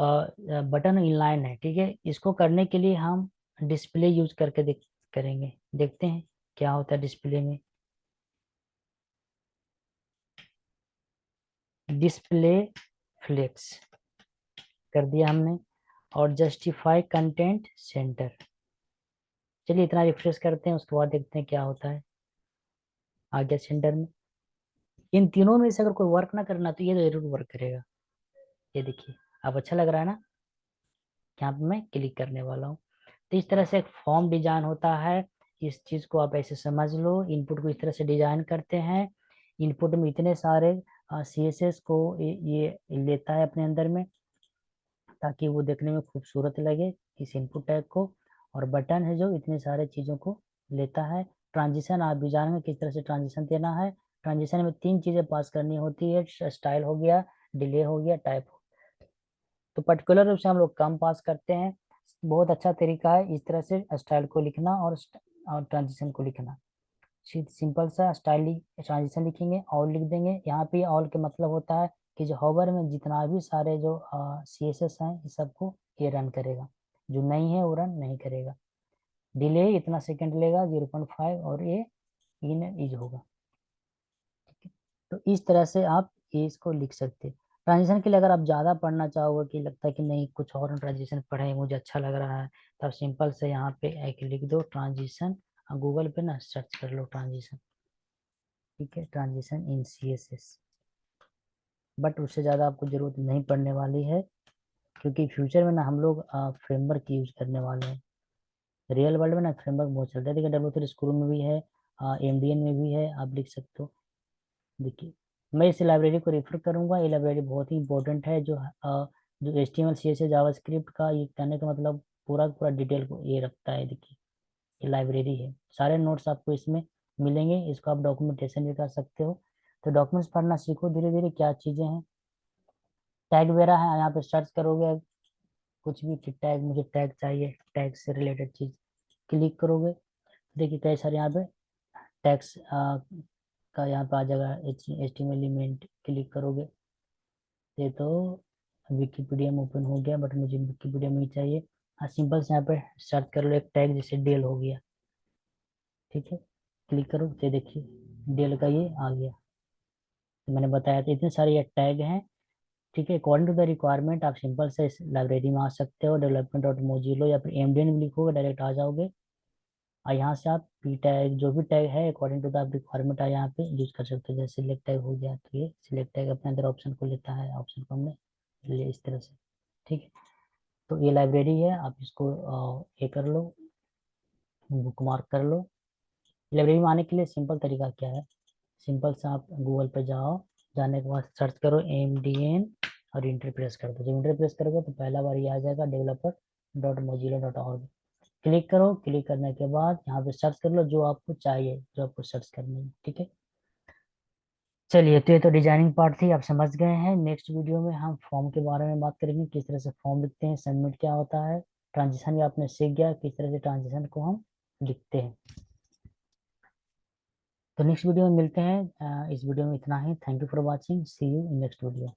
A: बटन इनलाइन है। ठीक है, इसको करने के लिए हम डिस्प्ले यूज करके करेंगे, देखते हैं क्या होता है डिस्प्ले में। डिस्प्ले फ्लेक्स कर दिया हमने, और जस्टिफाई कंटेंट सेंटर। चलिए इतना रिफ्रेश करते हैं, उसके बाद देखते हैं क्या होता है। आ गया सेंटर में। इन तीनों में से अगर कोई वर्क ना करना तो ये तो जरूर वर्क करेगा। ये देखिए, अब अच्छा लग रहा है ना? यहाँ पे मैं क्लिक करने वाला हूँ। तो इस तरह से एक फॉर्म डिजाइन होता है। इस चीज को आप ऐसे समझ लो, इनपुट को इस तरह से डिजाइन करते हैं। इनपुट में इतने सारे सीएसएस को ये लेता है अपने अंदर में, ताकि वो देखने में खूबसूरत लगे इस इनपुट टैग को। और बटन है जो इतने सारे चीजों को लेता है। ट्रांजिशन आप भी जानेंगे किस तरह से ट्रांजिशन देना है। ट्रांजिशन में तीन चीजें पास करनी होती है, स्टाइल हो गया, डिले हो गया, टाइप हो। तो पर्टिकुलर रूप से हम लोग कम पास करते हैं। बहुत अच्छा तरीका है इस तरह से स्टाइल को लिखना और ट्रांजिशन को लिखना। सिंपल सा स्टाइल ट्रांजिशन लिखेंगे, ऑल लिख देंगे। यहाँ पे ऑल के मतलब होता है कि जो हॉवर में जितना भी सारे जो सी एस एस हैं, इस सबको ये रन करेगा। जो नहीं है वो रन नहीं करेगा। डिले इतना सेकंड लेगा, 0.5, और ये इन इज होगा। ठीक है, तो इस तरह से आप ये इसको लिख सकते हैं। ट्रांजिशन के लिए अगर आप ज़्यादा पढ़ना चाहोगे, कि लगता है कि नहीं कुछ और ट्रांजिशन पढ़े मुझे अच्छा लग रहा है, तो आप सिंपल से यहाँ पे एक लिख दो ट्रांजिशन, गूगल पे ना सर्च कर लो ट्रांजिशन। ठीक है, transition in C S S. But उससे ज़्यादा आपको ज़रूरत नहीं पड़ने वाली है, क्योंकि फ्यूचर में ना हम लोग फ्रेमवर्क यूज करने वाले हैं। रियल वर्ल्ड में ना फ्रेमवर्क बहुत चलता है। देखिए, W3 स्कूल में भी है, एमडीएन में भी है, आप लिख सकते हो। देखिए, मैं इस लाइब्रेरी को रेफर करूंगा। ये लाइब्रेरी बहुत ही इंपॉर्टेंट है, जो HTML CSS जावास्क्रिप्ट का, ये कहने का मतलब पूरा पूरा डिटेल को ये रखता है। देखिए, ये लाइब्रेरी है, सारे नोट्स आपको इसमें मिलेंगे। इसको आप डॉक्यूमेंटेशन भी कर सकते हो। तो डॉक्यूमेंट्स पढ़ना सीखो धीरे धीरे, क्या चीज़ें हैं। टैग वगैरह है, यहाँ पे सर्च करोगे कुछ भी कि टैग, मुझे टैग चाहिए, टैग से रिलेटेड चीज़, क्लिक करोगे, देखिए कई सारे यहाँ पे टैग्स का यहाँ पे आ जाएगा। HTML एलिमेंट क्लिक करोगे, ये तो विकीपीडिया में ओपन हो गया, बट मुझे विकीपीडिया में ही चाहिए। हाँ, सिंपल से यहाँ पे सर्च कर लो एक टैग, जैसे डेल हो गया। ठीक है, क्लिक करो तो देखिए डेल का ये आ गया। तो मैंने बताया था इतने सारे ये टैग हैं। ठीक है, अकॉर्डिंग टू द रिक्वायरमेंट आप सिंपल से इस लाइब्रेरी में आ सकते हो। डेवलपमेंट डॉट मोजिलो या फिर एमडीएन भी लिखोगे, डायरेक्ट आ जाओगे। और यहाँ से आप पी टैग, जो भी टैग है अकॉर्डिंग टू द रिक्वायरमेंट आ यहाँ पे यूज कर सकते हो। जैसे सिलेक्ट टैग हो गया, तो ये सिलेक्ट टैग अपने अंदर ऑप्शन को लेता है, ऑप्शन को हमने ले इस तरह से। ठीक है, तो ये लाइब्रेरी है, आप इसको ये कर लो, बुक मार्क कर लो। लाइब्रेरी में आने के लिए सिंपल तरीका क्या है, सिंपल से आप गूगल पे जाओ, जाने के बाद सर्च करो एमडीएन, और इंटर प्रेस कर दो। जब इंटर प्रेस करोगे तो पहला बार ये आ जाएगा developer.mozilla.org। क्लिक करो, क्लिक करने के बाद यहाँ पे सर्च कर लो जो आपको चाहिए, जो आपको सर्च करनी है। ठीक है, चलिए, तो ये तो डिजाइनिंग पार्ट थी, आप समझ गए हैं। नेक्स्ट वीडियो में हम फॉर्म के बारे में बात करेंगे, किस तरह से फॉर्म लिखते हैं, सबमिट क्या होता है। ट्रांजिशन भी आपने सीख गया, किस तरह से ट्रांजिशन को हम लिखते हैं। तो नेक्स्ट वीडियो में मिलते हैं। इस वीडियो में इतना ही। Thank you for watching, see you in next video.